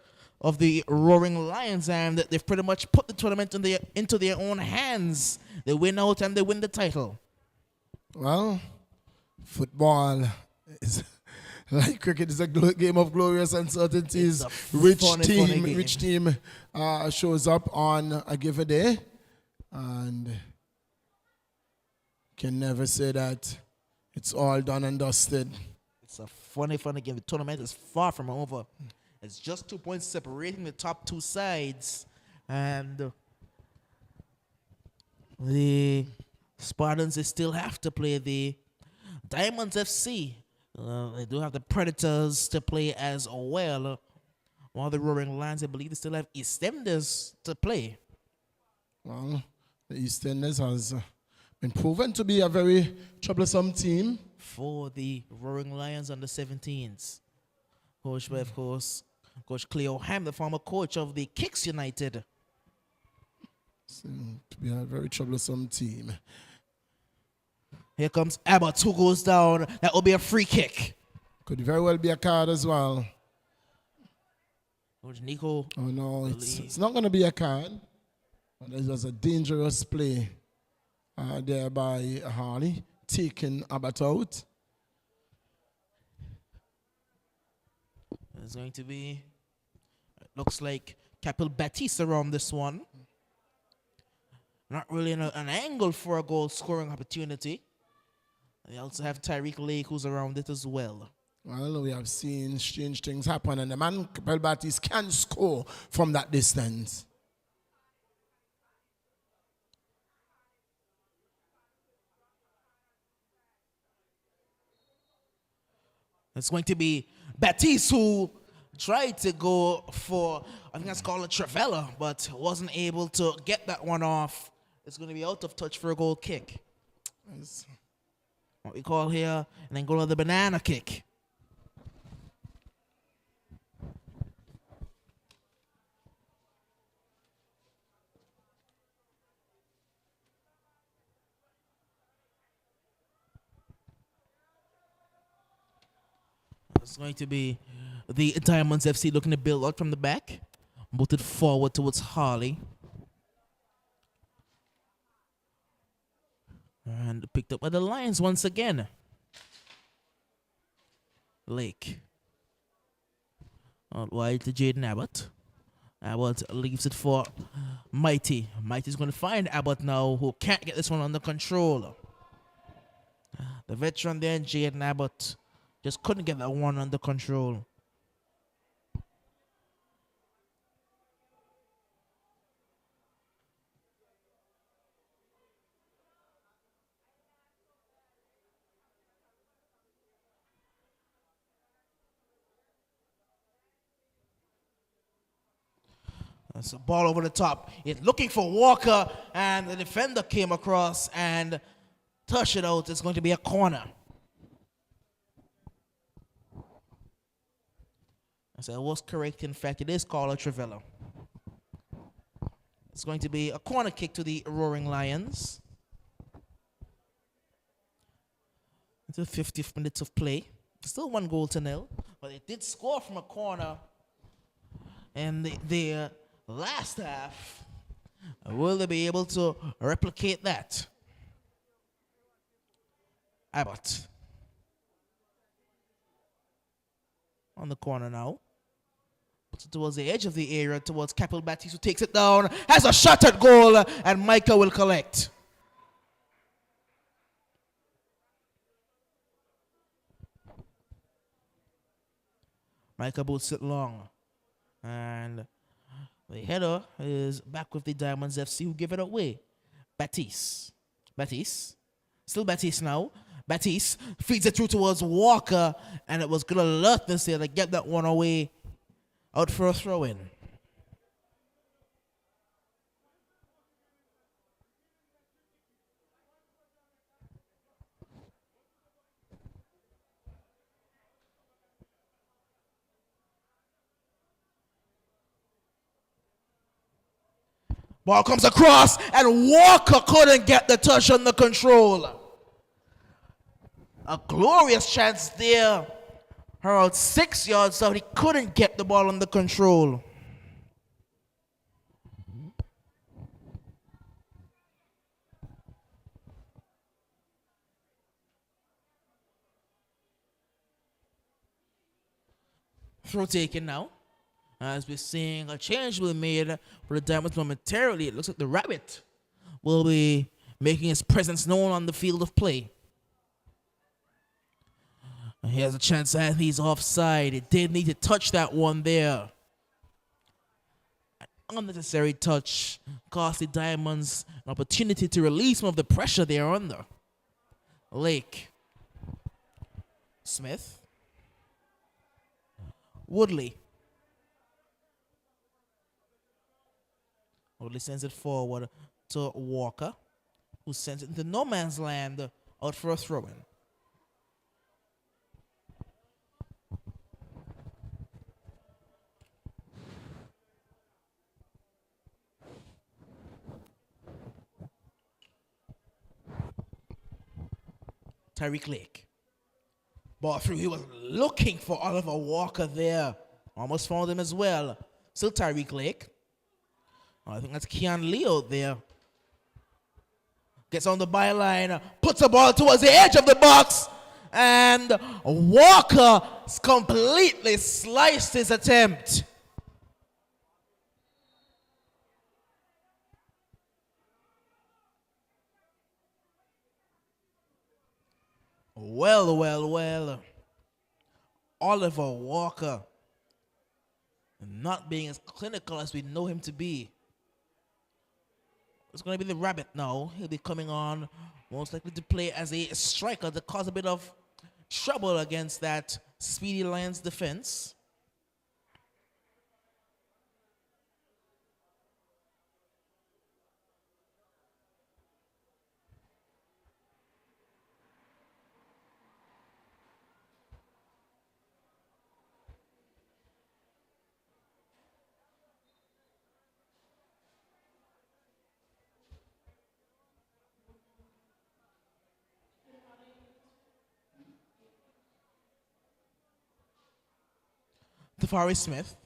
of the Roaring Lions, and they've pretty much put the tournament into their own hands. They win out and they win the title. Well, football is like cricket, is a game of glorious uncertainties. Which team shows up on a given day, and can never say that it's all done and dusted. It's a funny game. The tournament is far from over. It's just 2 points separating the top two sides, and the Spartans, they still have to play the Diamonds FC. They do have the Predators to play as well, while the Roaring Lions, I believe, they still have EastEnders to play. Well, the EastEnders has been proven to be a very troublesome team for the Roaring Lions under 17s. Coached by, of course, Coach Cleo Ham, the former coach of the Kicks United. Seems to be a very troublesome team. Here comes Abbott, who goes down. That will be a free kick. Could very well be a card as well. Coach Nico. Oh no, it's not going to be a card. But it was a dangerous play there by Harley, taking Abbott out. It's going to be, it looks like Capel Batiste around this one. Not really an angle for a goal scoring opportunity. They also have Tyreek Lake, who's around it as well. Well, we have seen strange things happen, and the man Capel Batiste can score from that distance. It's going to be Batiste, who tried to go for, I think that's called a Travella, but wasn't able to get that one off. It's going to be out of touch for a goal kick. That's What we call here, and then go to the banana kick. It's going to be the Diamonds FC looking to build out from the back. Moved it forward towards Harley. And picked up by the Lions once again. Lake. Out wide to Jaden Abbott. Abbott leaves it for Mighty. Mighty's going to find Abbott now, who can't get this one under control. The veteran there, Jaden Abbott, just couldn't get that one under control. That's a ball over the top. It's looking for Walker, and the defender came across and touched it out. It's going to be a corner. I said I was correct. In fact, it is called a Travella. It's going to be a corner kick to the Roaring Lions. Into the 50th minute of play. Still 1-0, but they did score from a corner in the last half. Will they be able to replicate that? Abbott on the corner now. Puts it towards the edge of the area, towards Capel Batiste, who takes it down, has a shot at goal, and Micah will collect. Micah boots it long. And the header is back with the Diamonds FC, who give it away. Batiste. Still Batiste now. Batiste feeds it through towards Walker, and it was good alertness there to get that one away. Out for a throw-in. Ball comes across, and Walker couldn't get the touch on the control. A glorious chance there. Around 6 yards out, he couldn't get the ball under control. Throw taken now. As we're seeing a change will be made for the Diamonds momentarily. It looks like the Rabbit will be making his presence known on the field of play. And here's a chance that he's offside. It did need to touch that one there. An unnecessary touch cost the Diamonds an opportunity to release some of the pressure they're under. Lake. Smith. Woodley. Woodley sends it forward to Walker, who sends it into no man's land out for a throw-in. Tyreek Lake. Ball through. He was looking for Oliver Walker there. Almost found him as well. Still Tyreek Lake. I think that's Keon Leo there. Gets on the byline, puts the ball towards the edge of the box, and Walker completely sliced his attempt. Well. Oliver Walker not being as clinical as we know him to be. It's going to be the Rabbit now. He'll be coming on most likely to play as a striker to cause a bit of trouble against that speedy Lions defense. Tafari Smith.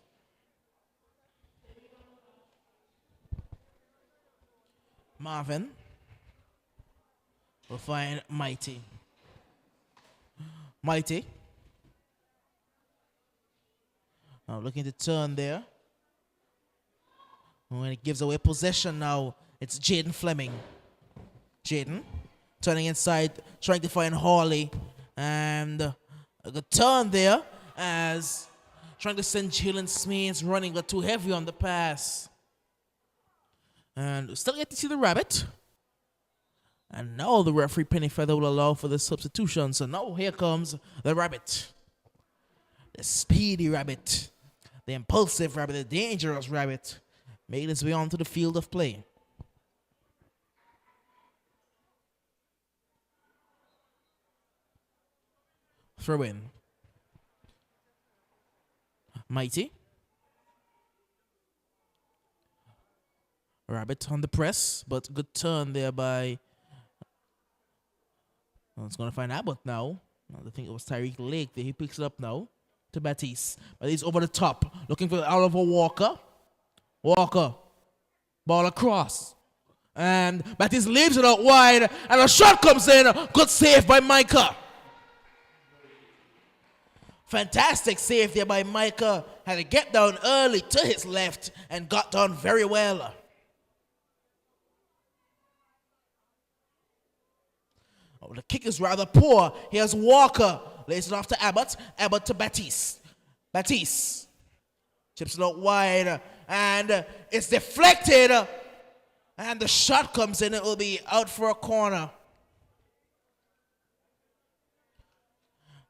Marvin will find Mighty. Now looking to turn there. When it gives away possession now, it's Jaden Fleming. Jaden turning inside, trying to find Hawley. And a turn there as trying to send Jalen Smeens running, but too heavy on the pass. And still get to see the Rabbit. And now the referee Penny Feather will allow for the substitution. So now here comes the Rabbit. The speedy Rabbit. The impulsive Rabbit. The dangerous Rabbit. Made his way onto the field of play. Throw in. Mighty. Rabbit on the press, but good turn there by. Well, it's going to find Abbott now. I think it was Tyreek Lake there. He picks it up now to Batiste. Batiste over the top, looking for Oliver Walker. Walker, ball across. And Batiste leaves it out wide, and a shot comes in. Good save by Micah. Fantastic save there by Micah. Had to get down early to his left and got down very well. Oh, the kick is rather poor. Here's Walker. Lays it off to Abbott. Abbott to Batiste. Batiste chips it out wide. And it's deflected. And the shot comes in. It will be out for a corner.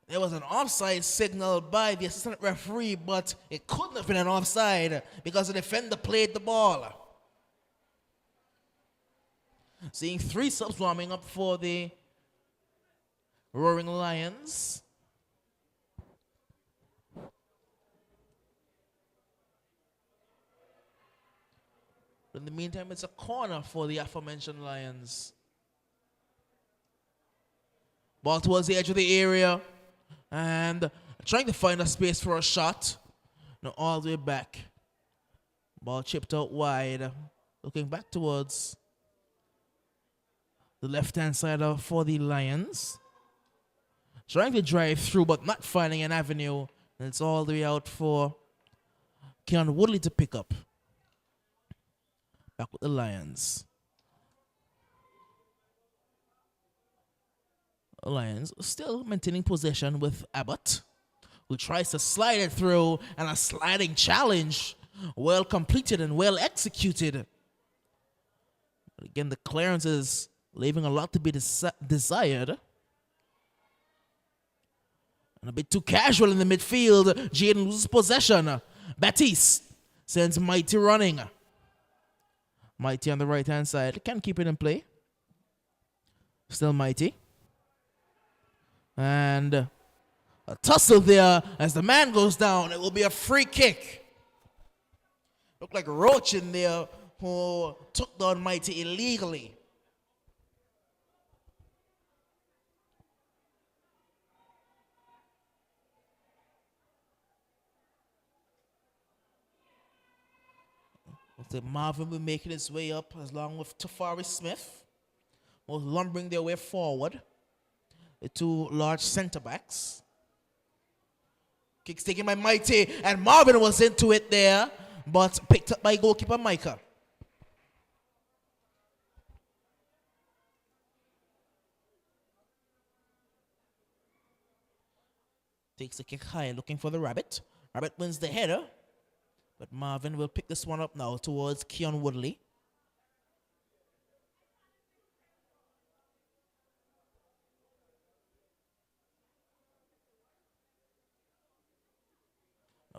There was an offside signal by the assistant referee, but it couldn't have been an offside because the defender played the ball. Seeing 3 subs warming up for the Roaring Lions. In the meantime, it's a corner for the aforementioned Lions. Ball towards the edge of the area. And trying to find a space for a shot. Now all the way back. Ball chipped out wide. Looking back towards the left-hand side for the Lions. Trying to drive through, but not finding an avenue. And it's all the way out for Keon Woodley to pick up. Back with the Lions. The Lions still maintaining possession with Abbott, who tries to slide it through, and a sliding challenge. Well completed and well executed. But again, the clearance is leaving a lot to be desired. And a bit too casual in the midfield. Jaden loses possession. Batiste sends Mighty running. Mighty on the right-hand side. Can keep it in play. Still Mighty. And a tussle there as the man goes down. It will be a free kick. Looked like Roach in there who took down Mighty illegally. Marvin will be making his way up along with Tafari Smith. Both lumbering their way forward. The 2 large center backs. Kicks taken by Mighty, and Marvin was into it there, but picked up by goalkeeper Micah. Takes the kick high, looking for the Rabbit. Rabbit wins the header. But Marvin will pick this one up now towards Keon Woodley.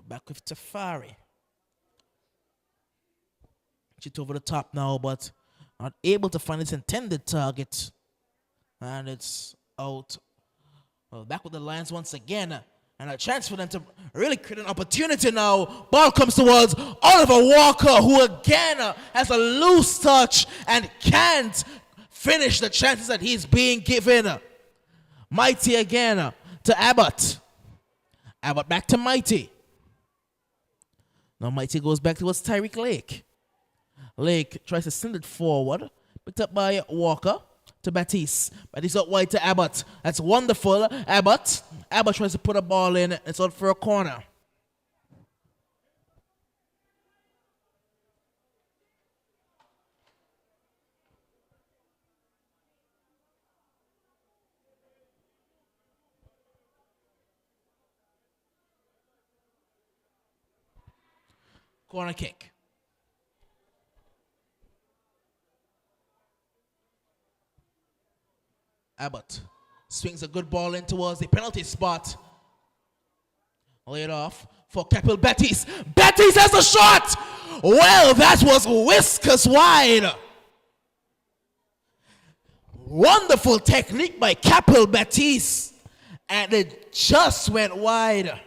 Back with Tafari. It's over the top now, but not able to find its intended target. And it's out. Well, back with the Lions once again. And a chance for them to really create an opportunity now. Ball comes towards Oliver Walker, who again has a loose touch and can't finish the chances that he's being given. Mighty again to Abbott. Abbott back to Mighty. Now Mighty goes back towards Tyreek Lake. Lake tries to send it forward. Picked up by Walker. To Batiste. Batiste out wide to Abbott. That's wonderful. Abbott tries to put a ball in. It's out for a corner. Corner kick. Abbott swings a good ball in towards the penalty spot. Lay it off for Capel Batiste. Batiste has a shot! Well, that was whiskers wide. Wonderful technique by Capel Batiste. And it just went wide.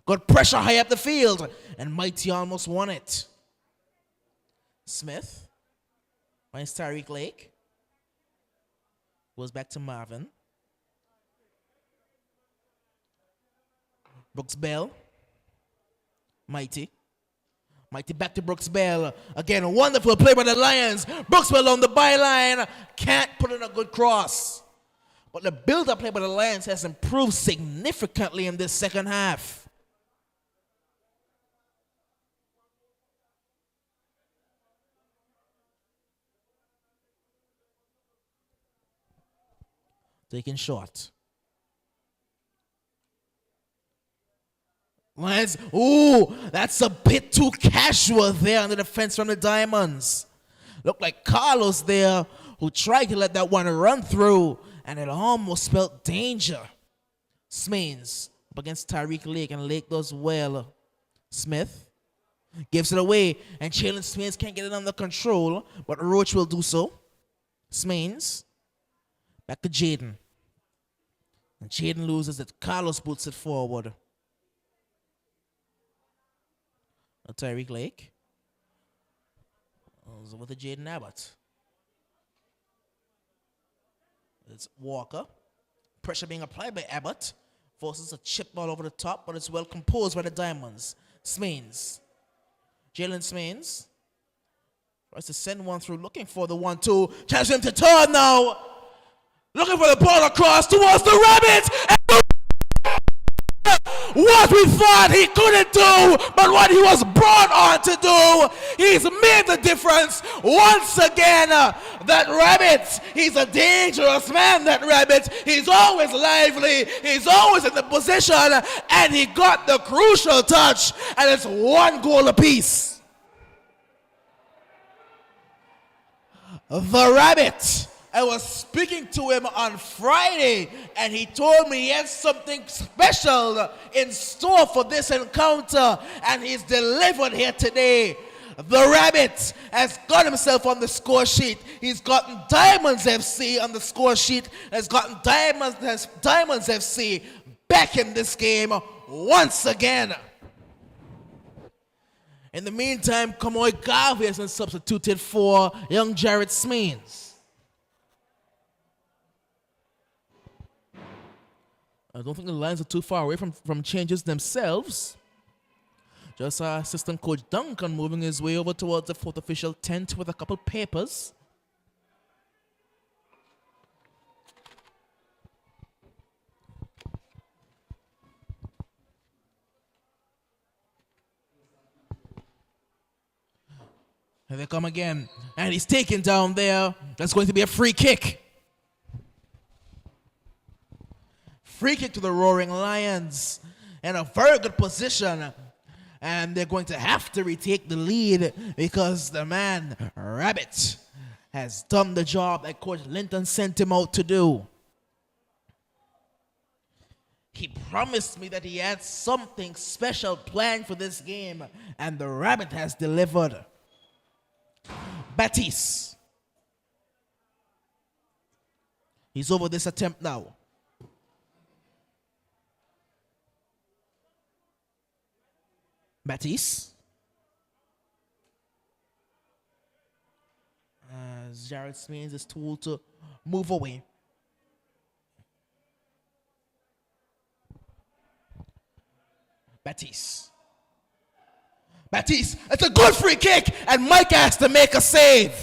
Good pressure high up the field. And Mighty almost won it. Smith finds Tyreek Lake. Goes back to Marvin. Brooks Bell. Mighty back to Brooks Bell. Again, a wonderful play by the Lions. Brooks Bell on the byline. Can't put in a good cross. But the build-up play by the Lions has improved significantly in this second half. Taking short. Lions, ooh, that's a bit too casual there on the defense from the Diamonds. Looked like Carlos there who tried to let that one run through, and it almost spelled danger. Smains up against Tyreek Lake, and Lake does well. Smith gives it away, and Jalen Smains can't get it under control, but Roach will do so. Smains back to Jaden. And Jaden loses it. Carlos boots it forward. Tyreek Lake. Over to Jaden Abbott. It's Walker. Pressure being applied by Abbott. Forces a chip ball over the top, but it's well composed by the Diamonds. Smains. Jalen Smains tries to send one through, looking for the 1-2. Chance him to turn now. Looking for the ball across towards the Rabbits. What we thought he couldn't do, but what he was brought on to do, he's made the difference once again. That Rabbit, he's a dangerous man, that Rabbit. He's always lively, he's always in the position, and he got the crucial touch, and it's 1 goal apiece. The Rabbit. I was speaking to him on Friday, and he told me he had something special in store for this encounter, and he's delivered here today. The Rabbit has got himself on the score sheet. He's gotten Diamonds FC on the score sheet, has gotten Diamonds FC back in this game once again. In the meantime, Kamoy Garvey has been substituted for young Jared Smains. I don't think the Lions are too far away from changes themselves. Just assistant coach Duncan moving his way over towards the fourth official tent with a couple papers. Here they come again. And he's taken down there. That's going to be a free kick. Free kick to the Roaring Lions in a very good position. And they're going to have to retake the lead because the man, Rabbit, has done the job that Coach Linton sent him out to do. He promised me that he had something special planned for this game, and the Rabbit has delivered. Batiste. He's over this attempt now. Batiste. As Jared Smains is told to move away. Batiste. It's a good free kick, and Mike has to make a save.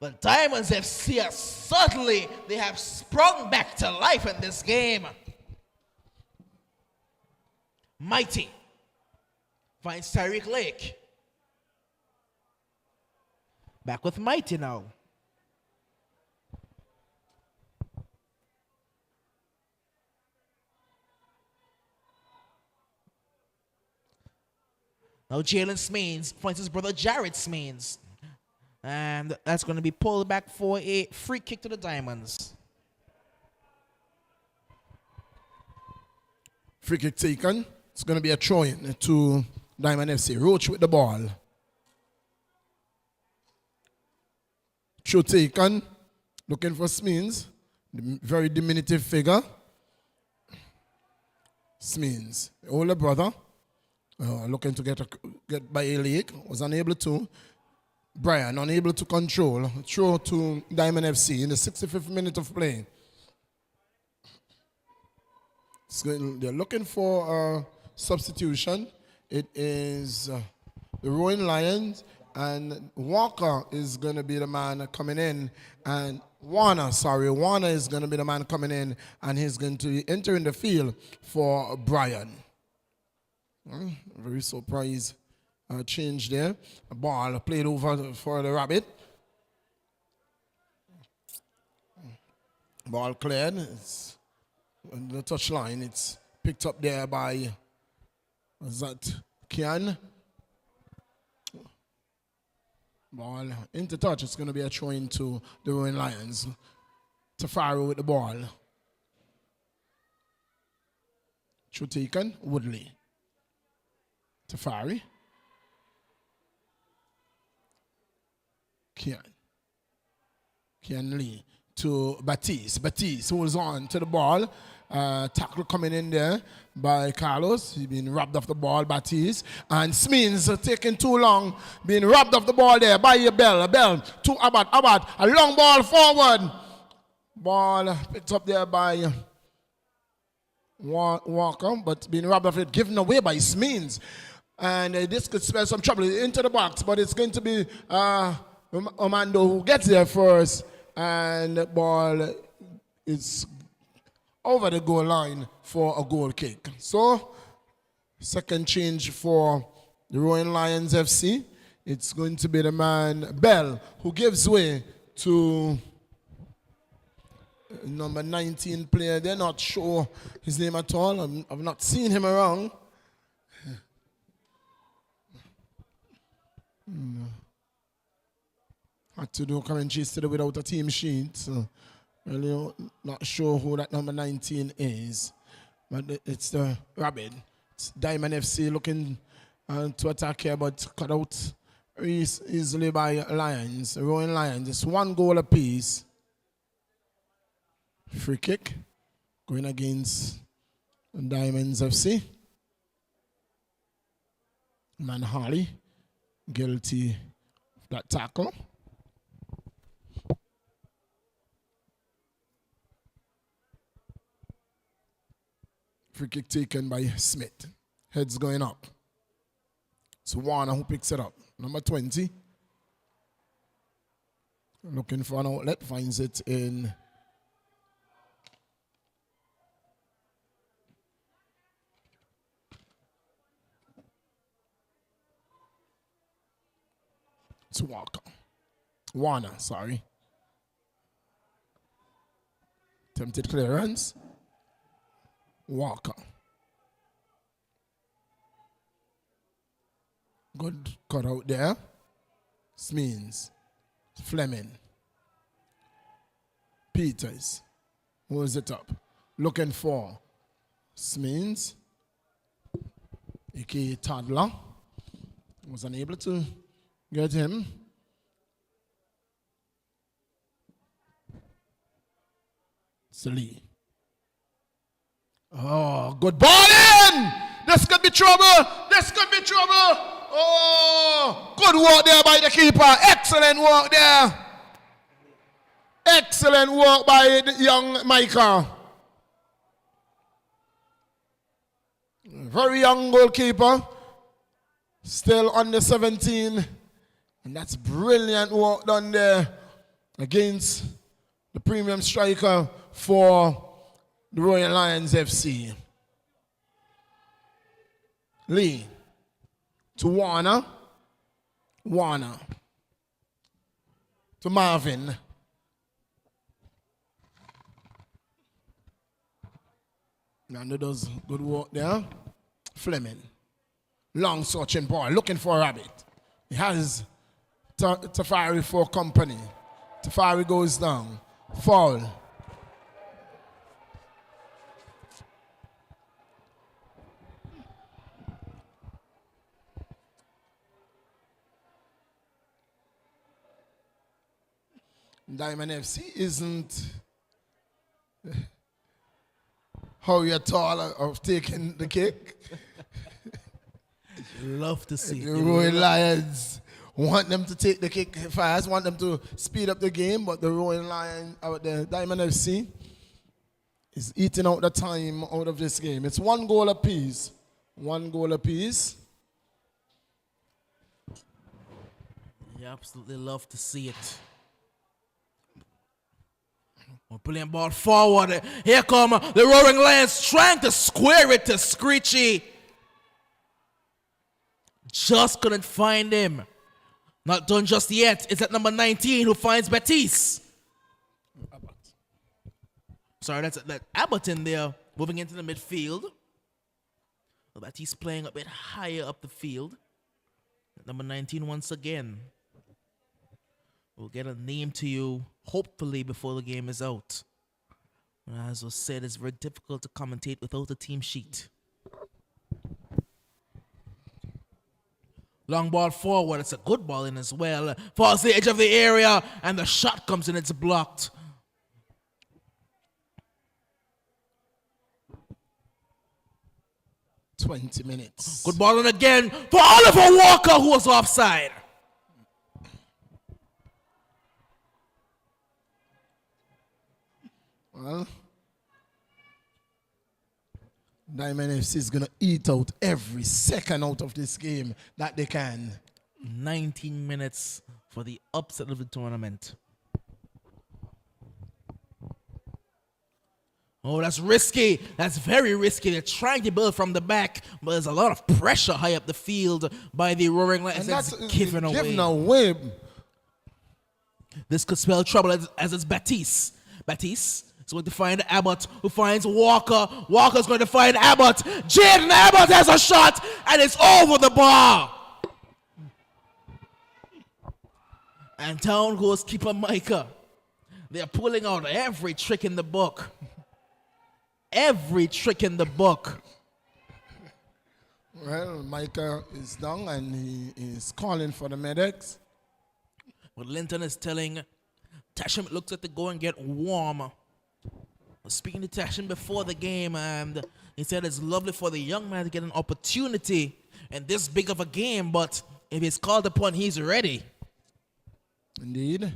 The Diamonds FC suddenly they have sprung back to life in this game. Mighty finds Tyreek Lake. Back with Mighty now. Now Jalen Smains finds his brother Jared Smains. And that's going to be pulled back for a free kick to the Diamonds. Free kick taken. It's going to be a throw-in to Diamond FC. Roach with the ball. Throw taken. Looking for Smains. Very diminutive figure. Smains. The older brother. Looking to get get by A-League, was unable to. Brian unable to control. Throw to Diamond FC in the 65th minute of play. They're looking for a substitution. It is the Rowan Lions, and Walker is going to be the man coming in, and Warner is going to be the man coming in, and he's going to be entering the field for Brian. Very surprised change there. A ball played over for the Rabbit. Ball cleared. It's on the touchline. It's picked up there by, was that Kian? Ball into touch. It's going to be a throw into the Rowan Lions. Tafari with the ball. Throw taken. Woodley. Tafari. Kian Lee to Batiste. Batiste holds on to the ball. Tackle coming in there by Carlos. He's been robbed off the ball, Batiste. And Smeens taking too long. Being robbed off the ball there by a Bell. To Abad. A long ball forward. Ball picked up there by Walker, but being robbed of it, given away by Smeens. And this could spell some trouble into the box, but it's going to be Omando who gets there first. And the ball is over the goal line for a goal kick. So, second change for the Rowan Lions FC. It's going to be the man, Bell, who gives way to number 19 player. They're not sure his name at all. I've not seen him around. Had to do commentaries today without a team sheet. So really not sure who that number 19 is. But it's the Rabbit. It's Diamond FC looking to attack here, but cut out easily by Lions. Rowan Lions. It's 1 goal apiece. Free kick going against Diamonds FC. Man Harley guilty of that tackle. Free kick taken by Smith. Heads going up. It's Warner who picks it up. Number 20. Looking for an outlet. Finds it in it's Warner, sorry. Attempted clearance. Walker. Good cut out there. Smeens. Fleming. Peters. Holds it up. Looking for Smeens. A.K.A. Toddler. Was unable to get him. It's Lee. Oh, good ball in! This could be trouble! Oh, good work there by the keeper. Excellent work there. Excellent work by the young Micah. Very young goalkeeper. Still under 17. And that's brilliant work done there against the premium striker for the Rowan Lions FC. Lee to Warner. To Marvin. Nando does good work there. Fleming. Long searching ball. Looking for a Rabbit. He has Tafari for company. Tafari goes down. Foul. Diamond FC isn't how you're tall of taking the kick. Love to see The it. Roaring Lions want them to take the kick fast, want them to speed up the game, but the Roaring Lions out there, Diamond FC, is eating out the time out of this game. It's 1 goal apiece. 1 goal apiece. You absolutely love to see it. We're playing ball forward. Here come the Roaring Lions trying to square it to Screechy. Just couldn't find him. Not done just yet. It's at number 19 who finds Batiste. Sorry, that's Abbott in there, moving into the midfield. Batiste playing a bit higher up the field. Number 19 once again. We'll get a name to you, hopefully, before the game is out. As was said, it's very difficult to commentate without a team sheet. Long ball forward. It's a good ball in as well. Falls to the edge of the area, and the shot comes in. It's blocked. $20 minutes. Good ball in again for Oliver Walker, who was offside. Well, Diamond FC is going to eat out every second out of this game that they can. 19 minutes for the upset of the tournament. Oh, that's risky. That's very risky. They're trying to build from the back, but there's a lot of pressure high up the field by the Roaring Lions. And that's given away. away. This could spell trouble as it's Batiste. Batiste is going to find Abbott, who finds Walker. Walker's going to find Abbott. Jaden Abbott has a shot, and it's over the bar. And down goes keeper Micah. They're pulling out every trick in the book. Every trick in the book. Well, Micah is down and he is calling for the medics. But Linton is telling Tashim looks at to go and get warm. I was speaking to Tashim before the game, and he said it's lovely for the young man to get an opportunity in this big of a game, but if he's called upon, he's ready. Indeed.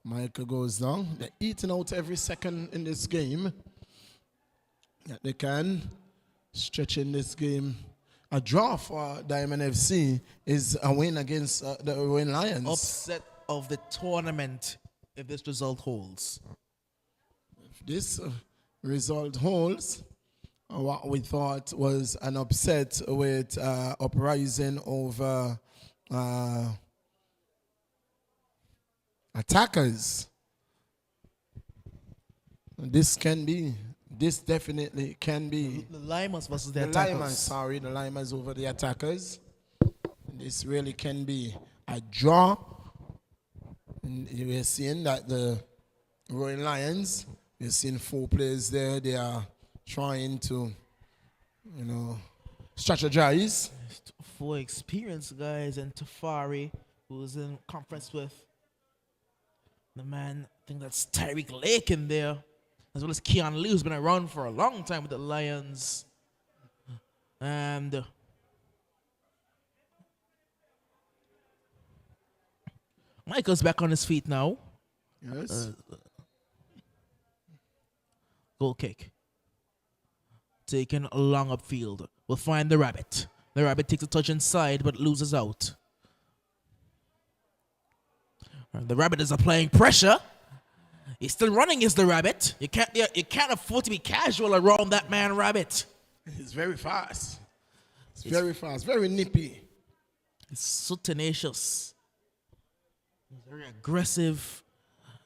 Micah goes down. They're eating out every second in this game that they can. Stretching this game. A draw for Diamond FC is a win against the Roaring Lions. Upset of the tournament if this result holds. If this result holds, what we thought was an upset with uprising over attackers. This definitely can be. The Limas versus the attackers. The Limas over the attackers. This really can be a draw. And we're seeing that the Roaring Lions, we're seeing 4 players there. They are trying to, strategize. 4 experienced guys, and Tafari, who's in conference with the man, I think that's Tyreek Lake in there, as well as Keon Lee, who's been around for a long time with the Lions. And Michael's back on his feet now. Yes. Goal kick. Taken along upfield. We'll find the Rabbit. The Rabbit takes a touch inside but loses out. The Rabbit is applying pressure. He's still running as the Rabbit. You can't afford to be casual around that man, Rabbit. He's very fast. He's very fast, very nippy. He's so tenacious. He's very aggressive.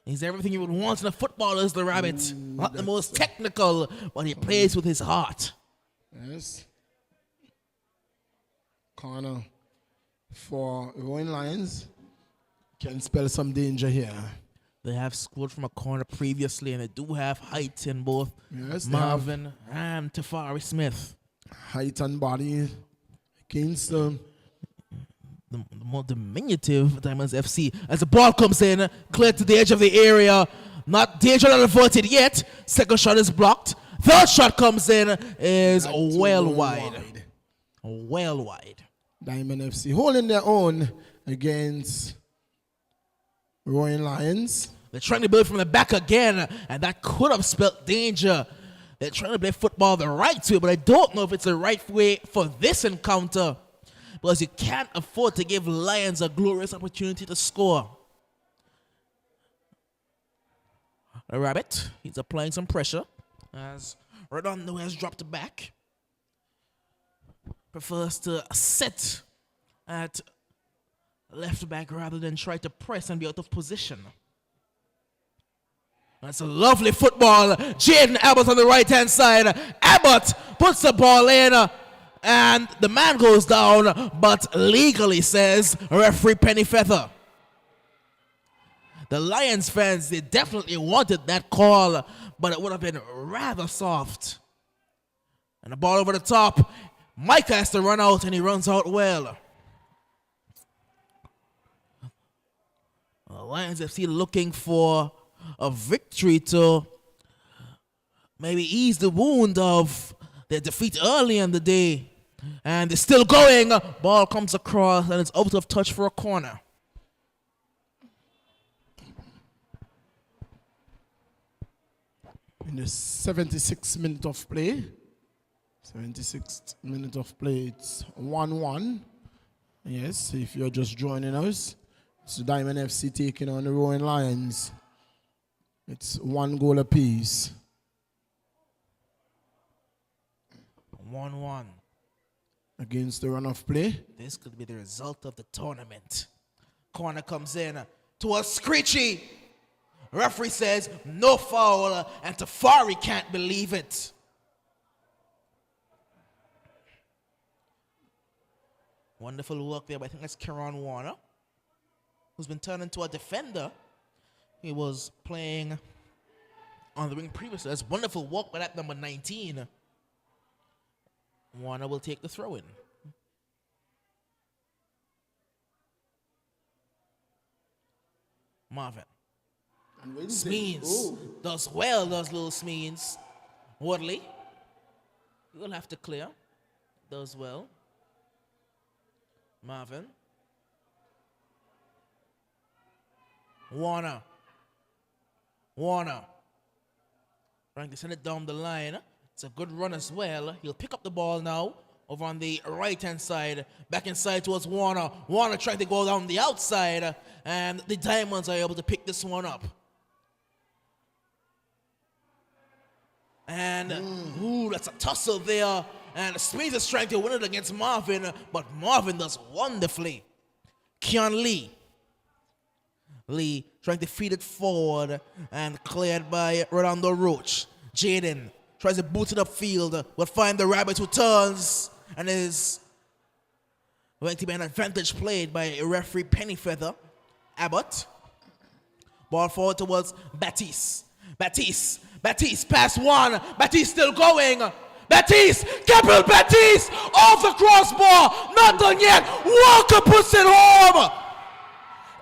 He's everything you would want in a footballer is the Rabbit. Not the most technical, but he plays with his heart. Yes. Corner for Roaring Lions. Can spell some danger here. They have scored from a corner previously, and they do have height in both Marvin and Tafari Smith. Height and body against the more diminutive Diamonds FC. As the ball comes in, cleared to the edge of the area. Not danger not averted yet. Second shot is blocked. Third shot comes in, is well wide. Well wide. Diamond FC holding their own against Roaring Lions. They're trying to build from the back again, and that could have spelled danger. They're trying to play football the right way, but I don't know if it's the right way for this encounter, because you can't afford to give Lions a glorious opportunity to score. The Rabbit, he's applying some pressure as Redondo has dropped back. Prefers to sit at left back rather than try to press and be out of position. That's a lovely football. Jaden Abbott on the right-hand side. Abbott puts the ball in, and the man goes down, but legally, says referee Penny Feather. The Lions fans, they definitely wanted that call, but it would have been rather soft. And the ball over the top. Mike has to run out, and he runs out well. Lions FC looking for a victory to maybe ease the wound of their defeat early in the day. And they're still going. Ball comes across, and it's out of touch for a corner. In the 76th minute of play. 76th minute of play, it's 1-1. Yes, if you're just joining us, it's Diamond FC taking on the Roaring Lions. It's 1 goal apiece. 1-1. Against the run of play. This could be the result of the tournament. Corner comes in to a Screechy. Referee says no foul, and Tafari can't believe it. Wonderful work there, but I think that's Kieran Warner, who's been turned into a defender. He was playing on the wing previously. That's wonderful work by that number 19. Warner will take the throw-in. Marvin. Smeens does well, does little Smeens. Woodley, you'll have to clear. Does well. Marvin. Warner. Trying to send it down the line. It's a good run as well. He'll pick up the ball now over on the right-hand side. Back inside towards Warner. Warner trying to go down the outside, and the Diamonds are able to pick this one up. And, that's a tussle there. And Smith is trying to win it against Marvin, but Marvin does wonderfully. Keon Lee. Lee trying to feed it forward and cleared by Rolando Roach. Jaden tries to boot it upfield, but find the Rabbit who turns and is going to be an advantage played by referee Penny Feather. Abbott. Ball forward towards Batiste. Batiste pass one. Batiste still going. Batiste, Gabriel Batiste, off the crossbar, not done yet. Walker puts it home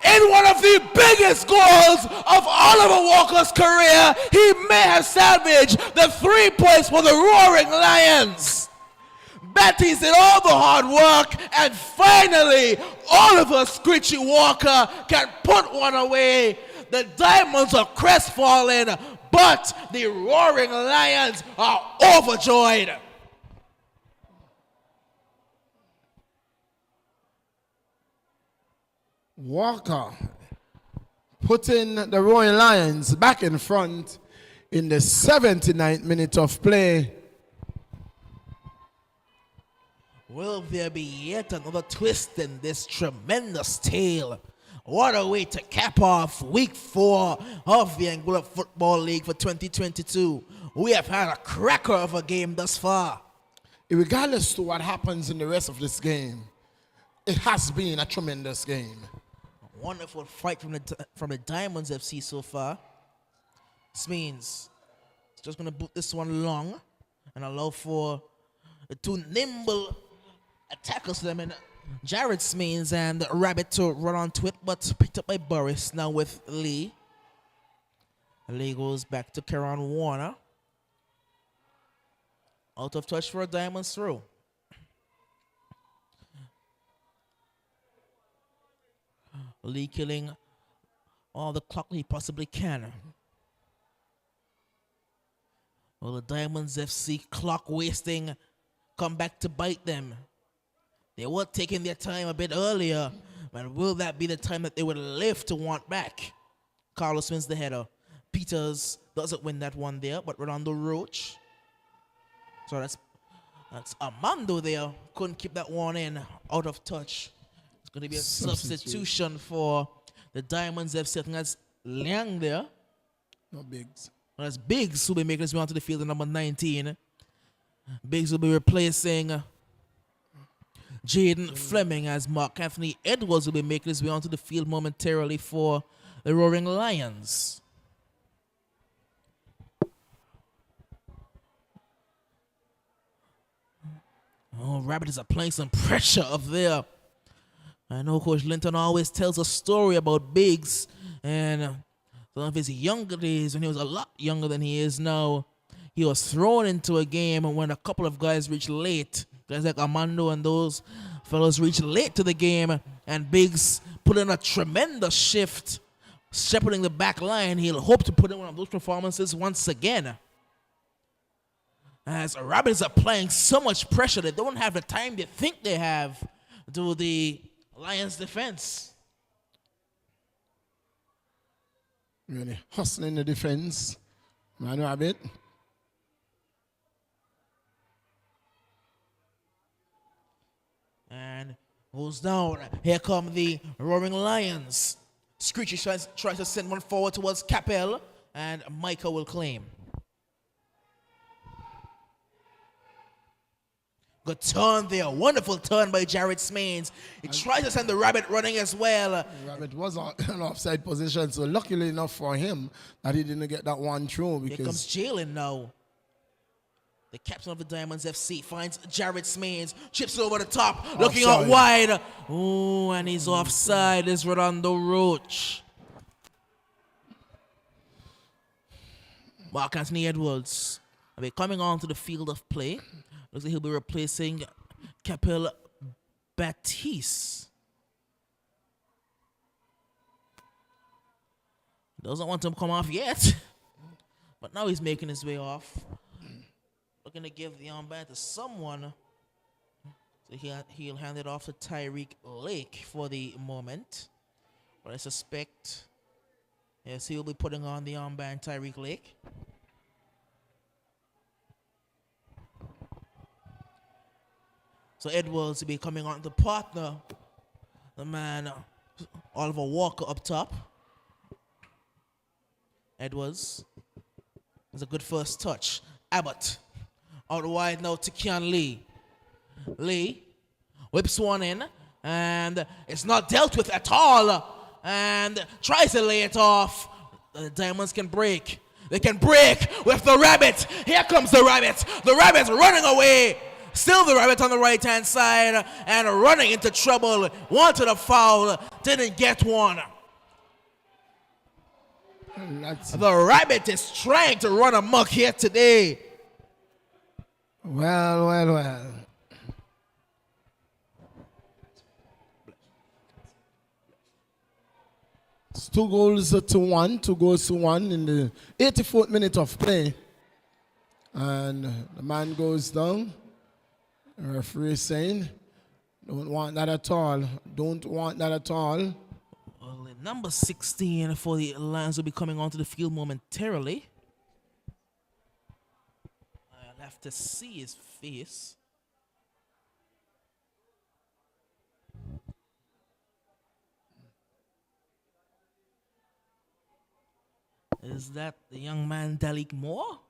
in one of the biggest goals of Oliver Walker's career. He may have salvaged the 3 points for the Roaring Lions. Batiste did all the hard work, and finally, Oliver Screechy Walker can put one away. The Diamonds are crestfallen, but the Roaring Lions are overjoyed. Walker putting the Roaring Lions back in front in the 79th minute of play. Will there be yet another twist in this tremendous tale? What a way to cap off week 4 of the Angola Football League for 2022. We have had a cracker of a game thus far. Regardless to what happens in the rest of this game, it has been a tremendous game. A wonderful fight from the Diamonds FC so far. This means it's just going to boot this one long and allow for the 2 nimble attackers to them in Jared Smeens and Rabbit to run onto it, but picked up by Boris now with Lee. Lee goes back to Kieran Warner. Out of touch for a Diamonds throw. Lee killing all the clock he possibly can. Well, the Diamonds FC clock wasting come back to bite them. They were taking their time a bit earlier, but will that be the time that they would live to want back? Carlos wins the header. Peters doesn't win that one there, but Rolando Roach. So that's Armando there. Couldn't keep that one in, out of touch. It's going to be a substitution for the Diamonds FC. I think that's Liang there. No Biggs. Well, that's Biggs who will be making his way onto the field at number 19. Biggs will be replacing Jaden Fleming, as Mark Anthony Edwards will be making his way onto the field momentarily for the Roaring Lions. Oh, Rabbits are applying some pressure up there. I know Coach Linton always tells a story about Biggs and some of his younger days when he was a lot younger than he is now. He was thrown into a game when a couple of guys reached late. Guys like Armando and those fellows reached late to the game, and Biggs put in a tremendous shift, shepherding the back line. He'll hope to put in one of those performances once again. As Rabbits are applying so much pressure, they don't have the time they think they have to the Lions defense. Really hustling the defense, man. Rabbit. And goes down. Here come the Roaring Lions. Screechy tries to send one forward towards Capel, and Micah will claim. Good turn there. Wonderful turn by Jared Smains. He tries to send the Rabbit running as well. Rabbit was in an offside position, so luckily enough for him that he didn't get that one through. Because here comes Jalen now. The captain of the Diamonds FC finds Jared Smains, chips it over the top, looking out wide. Oh, and he's offside. It's Rolando Roach. Mark Anthony Edwards will be coming onto the field of play. Looks like he'll be replacing Capel Baptiste. Doesn't want him to come off yet, but now he's making his way off. Looking to give the armband to someone. So he'll hand it off to Tyreek Lake for the moment. But I suspect, yes, he'll be putting on the armband, Tyreek Lake. So Edwards will be coming on to partner the man, Oliver Walker, up top. Edwards is a good first touch. Abbott out wide now to Keon Lee. Lee whips one in, and it's not dealt with at all, and tries to lay it off. The Diamonds can break. They can break with the Rabbit. Here comes the Rabbit. The Rabbit's running away. Still the Rabbit on the right-hand side and running into trouble. Wanted a foul, didn't get one. The Rabbit is trying to run amok here today. Well. It's 2 goals to 1, 2 goals to 1 in the 84th minute of play. And the man goes down. The referee is saying, don't want that at all. Don't want that at all. Well, number 16 for the Lions will be coming onto the field momentarily. I'll have to see his face. Is that the young man Dalik Moore?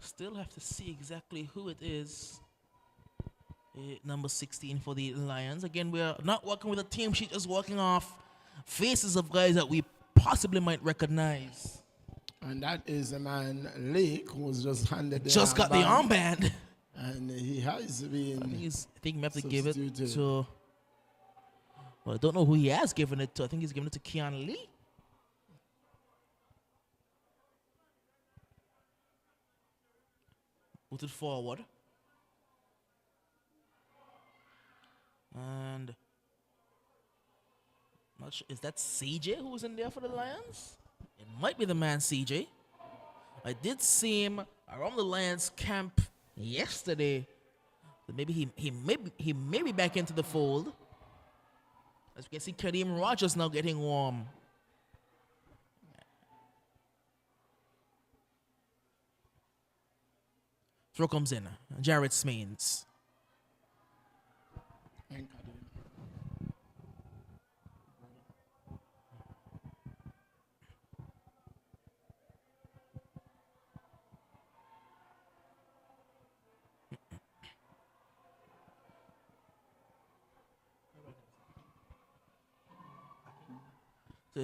Still have to see exactly who it is. Number 16 for the Lions. Again, we're not working with a team sheet, just working off faces of guys that we possibly might recognize. And that is the man Lake, who was just handed the just got the armband. And he has been. I think we have to give it to. Well, I don't know who he has given it to. I think he's given it to Keon Lee. Put it forward. not sure. Is that CJ who's in there for the Lions? It might be the man CJ. I did see him around the Lions camp yesterday. But maybe he may be back into the fold. As we can see, Kadeem Rogers now getting warm. Throw comes in. Jared Smains.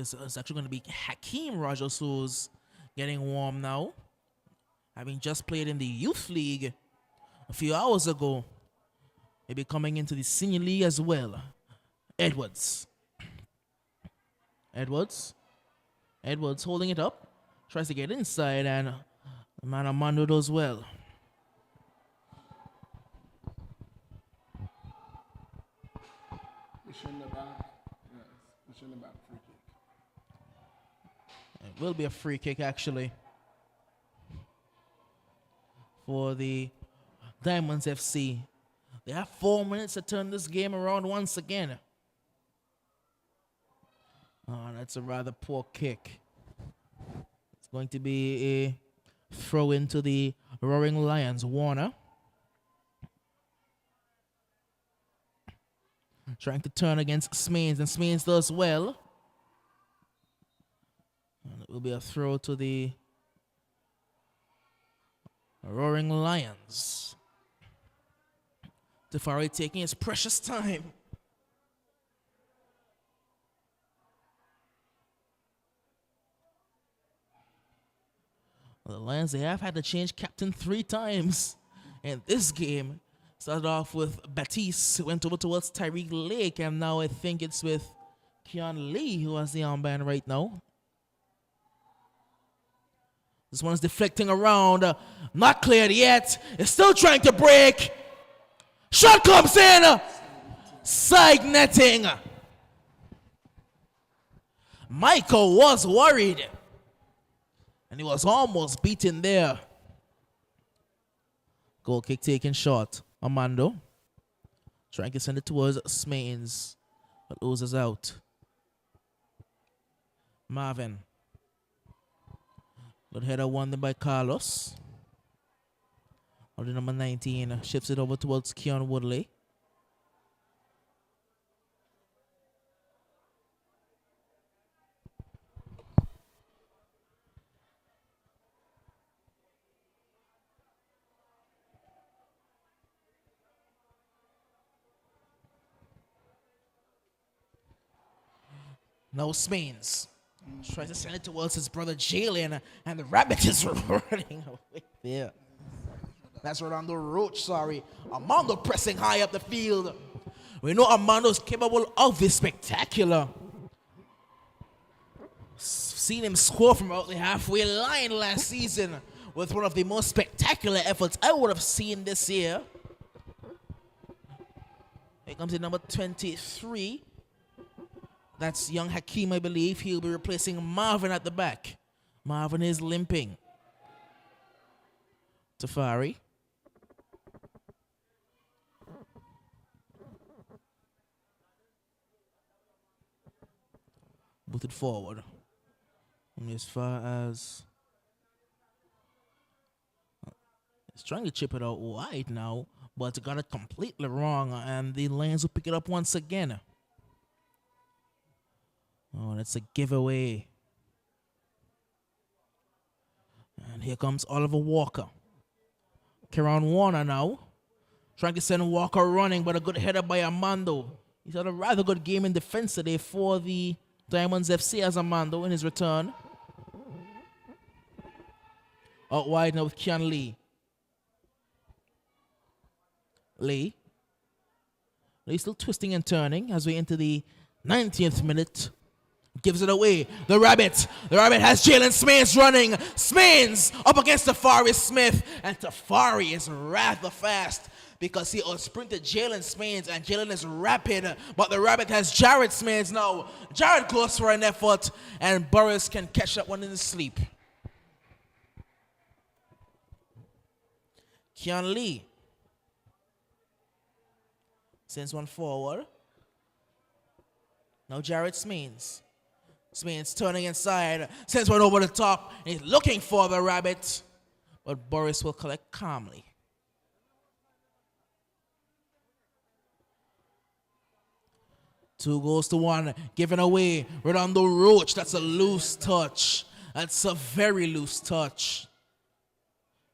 So it's actually going to be Hakeem Rogers who's getting warm now. Having just played in the Youth League a few hours ago. Maybe coming into the Senior League as well. Edwards holding it up. Tries to get inside, and the man Armando does well. It will be a free kick, actually, for the Diamonds FC. They have 4 minutes to turn this game around once again. Oh, that's a rather poor kick. It's going to be a throw into the Roaring Lions. Warner trying to turn against Smains, and Smains does well. And it will be a throw to the Roaring Lions. Tafari taking his precious time. Well, the Lions, they have had to change captain 3 times in this game. Started off with Batiste, went over towards Tyreek Lake, and now I think it's with Keon Lee who has the armband right now. This one's deflecting around. Not cleared yet. It's still trying to break. Shot comes in. Side netting. Michael was worried. And he was almost beaten there. Goal kick taken short. Armando trying to send it towards Smains, but loses out. Marvin. Good header won by Carlos. Order number 19 shifts it over towards Keon Woodley. Now Smains tries to send it towards his brother Jalen, and the rabbit is running away there. That's Rolando Roach, sorry. Armando pressing high up the field. We know Armando's capable of this spectacular. Seen him score from out the halfway line last season with one of the most spectacular efforts I would have seen this year. Here comes in number 23. That's young Hakeem, I believe. He'll be replacing Marvin at the back. Marvin is limping. Tafari. Booted forward. Only as far as... It's trying to chip it out wide now, but got it completely wrong, and the Lions will pick it up once again. Oh, that's a giveaway. And here comes Oliver Walker. Kieran Warner now. Trying to send Walker running, but a good header by Armando. He's had a rather good game in defense today for the Diamonds FC as Armando in his return. Out wide now with Keon Lee. Lee still twisting and turning as we enter the 90th minute. Gives it away. The Rabbit has Jalen Smains running. Smains up against Tafari Smith. And Tafari is rather fast. because he outsprinted Jalen Smains, and Jalen is rapid, but the rabbit has Jared Smains now. Jared goes for an effort, and Boris can catch that one in his sleep. Keon Lee sends one forward. Now Jared Smains. Smains turning inside, sends one over the top. He's looking for the rabbit, but Boris will collect calmly. Two goes to one, given away. Redondo Roach, that's a loose touch. That's a very loose touch.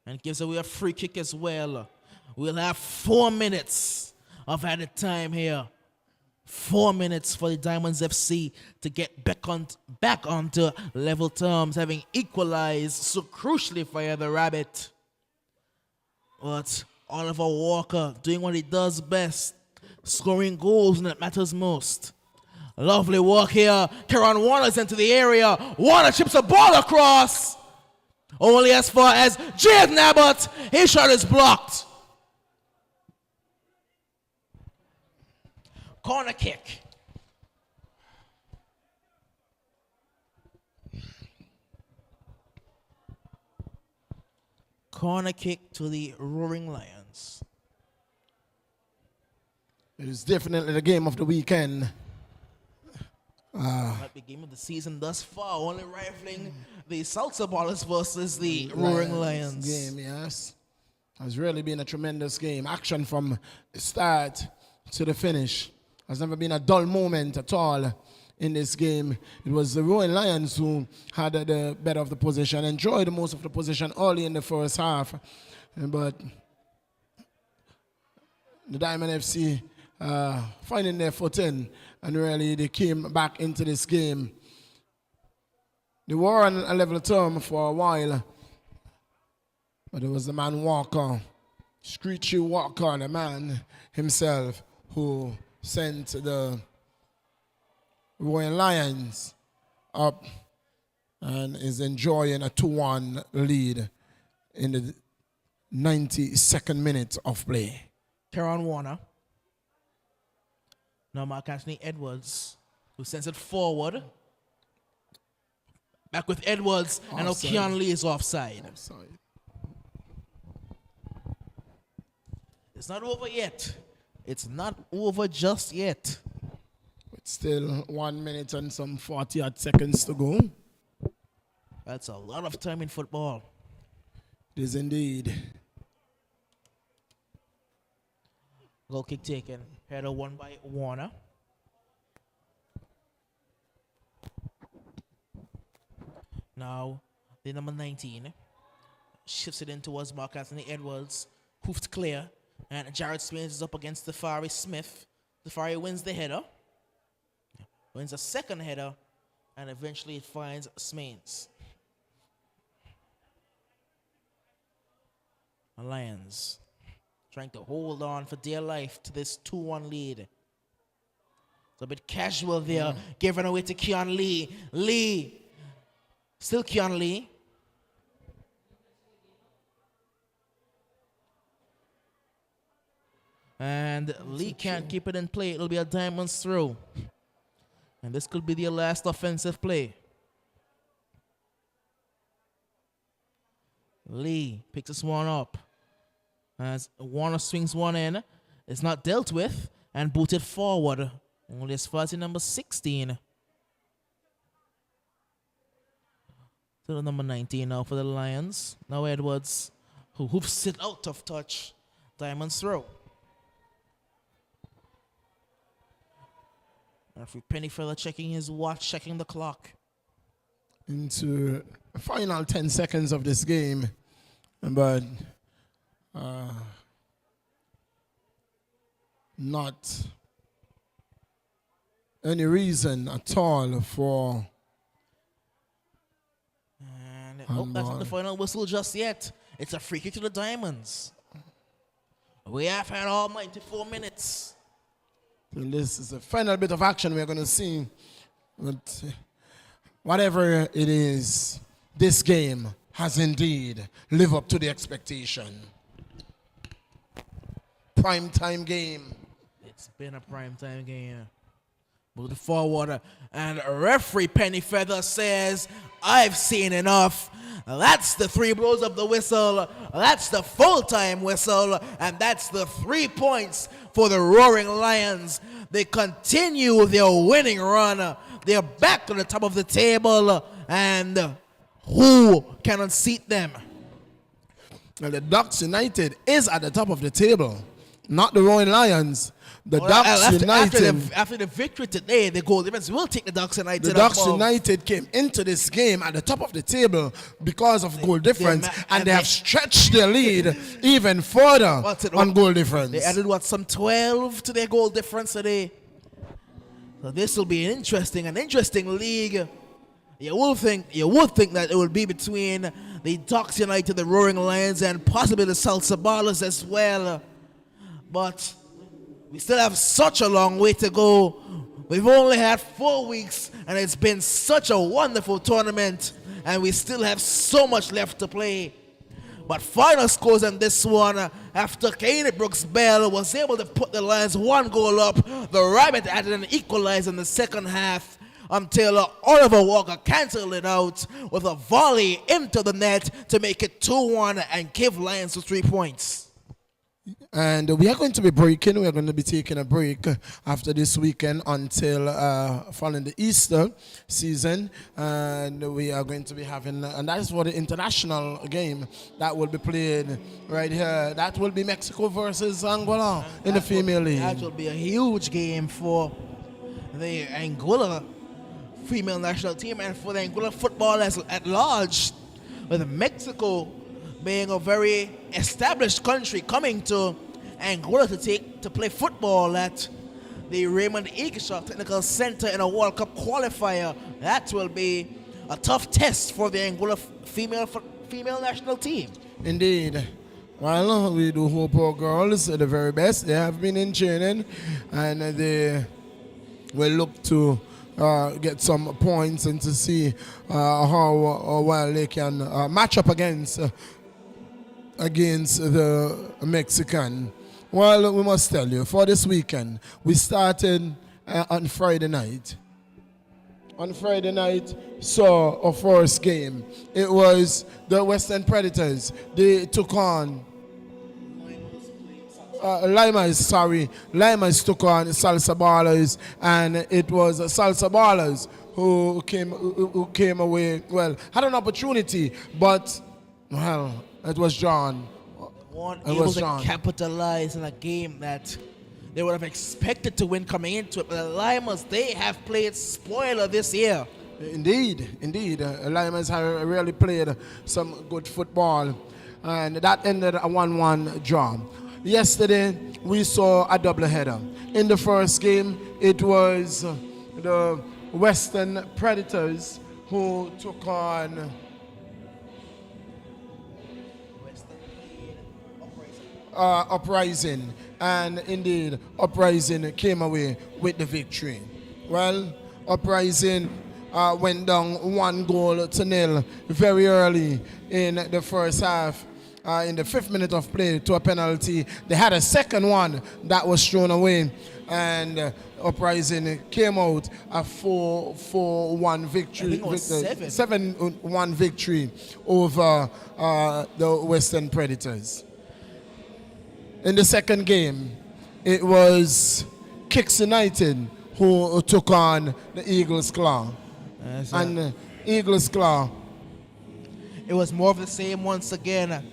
And gives away a free kick as well. We'll have 4 minutes of added time here. 4 minutes for the Diamonds FC to get back onto level terms, having equalized so crucially via the rabbit. But Oliver Walker doing what he does best, scoring goals when it matters most. Lovely work here. Kieran Warner's into the area. Warner chips a ball across. Only as far as Jaden Abbott. His shot is blocked. Corner kick. Corner kick to the Roaring Lions. It is definitely the game of the weekend. Might be game of the season thus far, only rivaling the Salsa Ballers versus the Roaring Lions. Game, yes. Has really been a tremendous game. Action from the start to the finish. Has never been a dull moment at all in this game. It was the Roaring Lions who had the better of the position, enjoyed most of the position early in the first half. But the Diamond FC finding their footing, and really they came back into this game. They were on a level term for a while, but it was the man Walker, Screechy Walker, the man himself, who sent the Royal Lions up and is enjoying a 2-1 lead in the 92nd minute of play. Kieran Warner. Now Mark Anthony Edwards, who sends it forward. Back with Edwards, offside. And now Keon Lee is offside. It's not over yet. It's not over just yet. It's still 1 minute and some 40-odd seconds to go. That's a lot of time in football. It is indeed. Goal kick taken. Header won by Warner. Now, the number 19 shifts it in towards Mark Anthony Edwards. Hoofed clear. And Jared Smains is up against Tafari Smith. Tafari wins the header. Wins a second header. And eventually it finds Smains. The Lions trying to hold on for dear life to this 2-1 lead. It's a bit casual there, giving away to Keon Lee. Lee, still Keon Lee. And Lee can't keep it in play. It'll be a Diamonds throw. And this could be their last offensive play. Lee picks this one up. As Warner swings one in, it's not dealt with and booted forward. Only as far as the number 16. To the number 19 now for the Lions. Now Edwards, who hoofs it out of touch. Diamonds throw. Referee Pennyfeather checking his watch, checking the clock. Into the final 10 seconds of this game. But not any reason at all for. And that's not the final whistle just yet. It's a free kick to the Diamonds. We have had all 94 minutes. And this is the final bit of action we're going to see. But whatever it is, this game has indeed lived up to the expectation. prime time game. It's been a primetime game. Move forward, and referee Penny Feather says, I've seen enough. That's the 3 blows of the whistle. That's the full-time whistle. And that's the 3 points for the Roaring Lions. They continue their winning run. They're back to the top of the table. And who can unseat them? Now, the Ducks United is at the top of the table, not the Roaring Lions. The Ducks United. After the victory today, the goal difference will take the Ducks United. The Ducks United came into this game at the top of the table because of goal difference, and they have stretched their lead even further on goal difference. They added some 12 to their goal difference today. So this will be an interesting league. You would think that it would be between the Ducks United, the Roaring Lions, and possibly the Salsa Ballers as well. But we still have such a long way to go. We've only had 4 weeks, and it's been such a wonderful tournament, and we still have so much left to play. But final scores on this one, after Kane Brooks Bell was able to put the Lions 1 goal up, the Rabbit added an equalizer in the second half until Oliver Walker canceled it out with a volley into the net to make it 2-1 and give Lions the 3 points. And we are going to be breaking. We are going to be taking a break after this weekend until following the Easter season. And we are going to be having, and that is for the international game that will be played right here. That will be Mexico versus Angola in the female league. That will be a huge game for the Angola female national team and for the Angola football at large, with Mexico being a very established country coming to Angola to play football at the Raymond Eagleshaw Technical Center in a World Cup qualifier. That will be a tough test for the Angola female national team. Indeed. Well, we do hope our girls are the very best. They have been in training, and they will look to get some points and to see how well they can match up against the Mexican. Well, we must tell you, for this weekend, we started on Friday night. On Friday night, saw our first game. It was the Western Predators. They took on Limas took on Salsa Ballers, and it was Salsa Ballers who came away, well, had an opportunity, but, well, it was John. Able to capitalize in a game that they would have expected to win coming into it. But the Limas, they have played spoiler this year. Indeed. Limas have really played some good football, and that ended a 1-1 draw. Yesterday, we saw a doubleheader. In the first game, it was the Western Predators who took on Uprising. And indeed, Uprising came away with the victory. Well, Uprising went down 1-0 very early in the first half. In the 5th minute of play to a penalty. They had a second one that was thrown away, and Uprising came out a 4-1 victory. 7-1 victory over the Western Predators. In the second game, it was Kicks United who took on the Eagles Claw. And Eagles Claw. It was more of the same once again.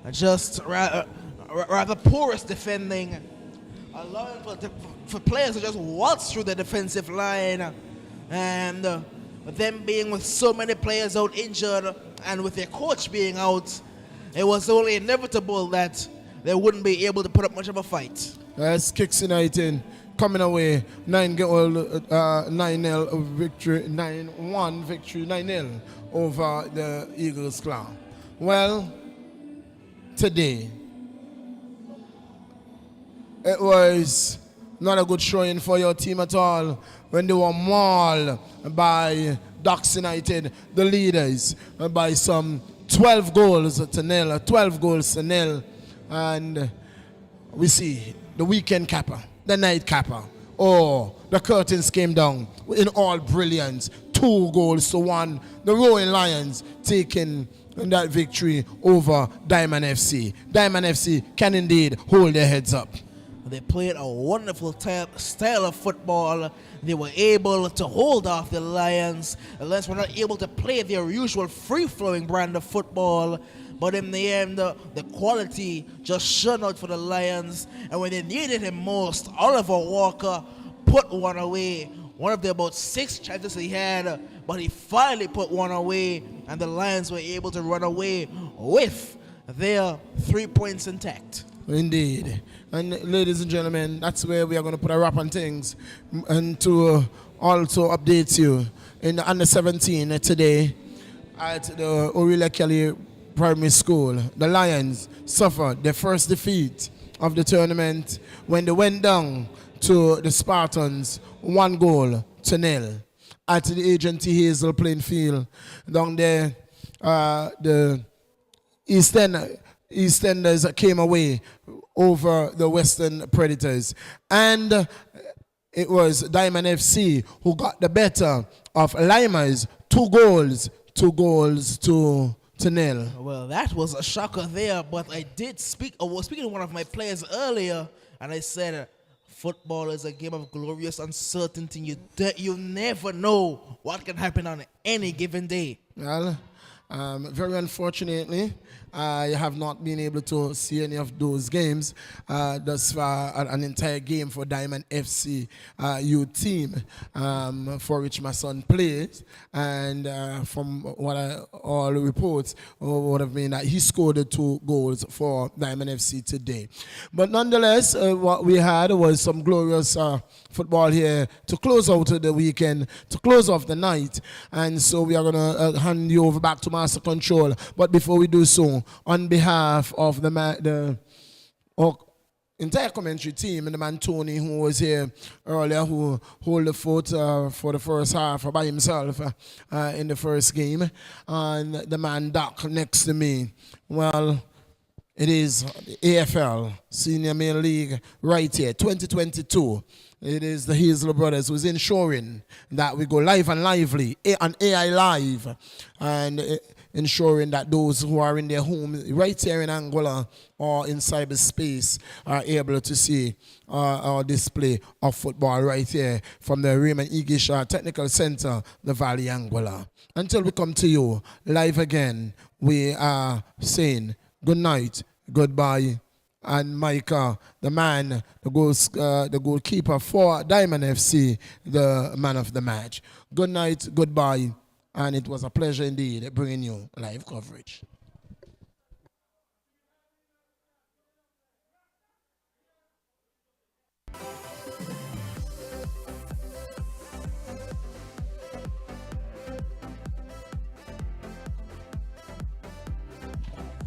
Just rather porous defending, allowing for players to just waltz through the defensive line, and them being with so many players out injured and with their coach being out, it was only inevitable that they wouldn't be able to put up much of a fight. That's Kicks United coming away 9-0 victory, 9-1 victory, 9-0 over the Eagles Claw. Well, today, it was not a good showing for your team at all when they were mauled by Ducks United, the leaders, by some 12 goals to nil. And we see the weekend capper, the night capper. Oh, the curtains came down in all brilliance. 2-1. The Roaring Lions taking that victory over Diamond FC. Diamond FC can indeed hold their heads up. They played a wonderful style of football. They were able to hold off the Lions. The Lions were not able to play their usual free-flowing brand of football. But in the end, the quality just shone out for the Lions. And when they needed him most, Oliver Walker put one away. One of the about 6 chances he had, but he finally put one away. And the Lions were able to run away with their 3 points intact. Indeed. And ladies and gentlemen, that's where we are going to put a wrap on things. And to also update you, in the under 17 today at the Aurelia Kelly Primary School, the Lions suffered their first defeat of the tournament when they went down to the Spartans 1-0 at the Agent T. Hazel playing field. Down there, the EastEnders came away over the Western Predators. And it was Diamond FC who got the better of Limers, 2 goals to nil. Well, that was a shocker there, but I was speaking to one of my players earlier, and I said, football is a game of glorious uncertainty. You never know what can happen on any given day. Well, very unfortunately, I have not been able to see any of those games thus far. An entire game for Diamond FC youth team for which my son plays, and from all reports would have been that he scored the 2 goals for Diamond FC today. But nonetheless, what we had was some glorious football here to close out the weekend, to close off the night, and so we are going to hand you over back to Master Control. But before we do so, on behalf of the entire commentary team and the man Tony, who was here earlier, who hold the fort for the first half by himself in the first game, and the man Doc next to me, well, it is the AFL Senior Male League right here, 2022. It is the Hazel Brothers who's ensuring that we go live and lively on AI Live, and ensuring that those who are in their homes right here in Angola or in cyberspace are able to see our display of football right here from the Raymond Igisha Technical Center, the Valley, Angola. Until we come to you live again, we are saying good night, goodbye, and Micah, the man, the goalkeeper for Diamond FC, the man of the match. Good night, goodbye, and it was a pleasure indeed bringing you live coverage.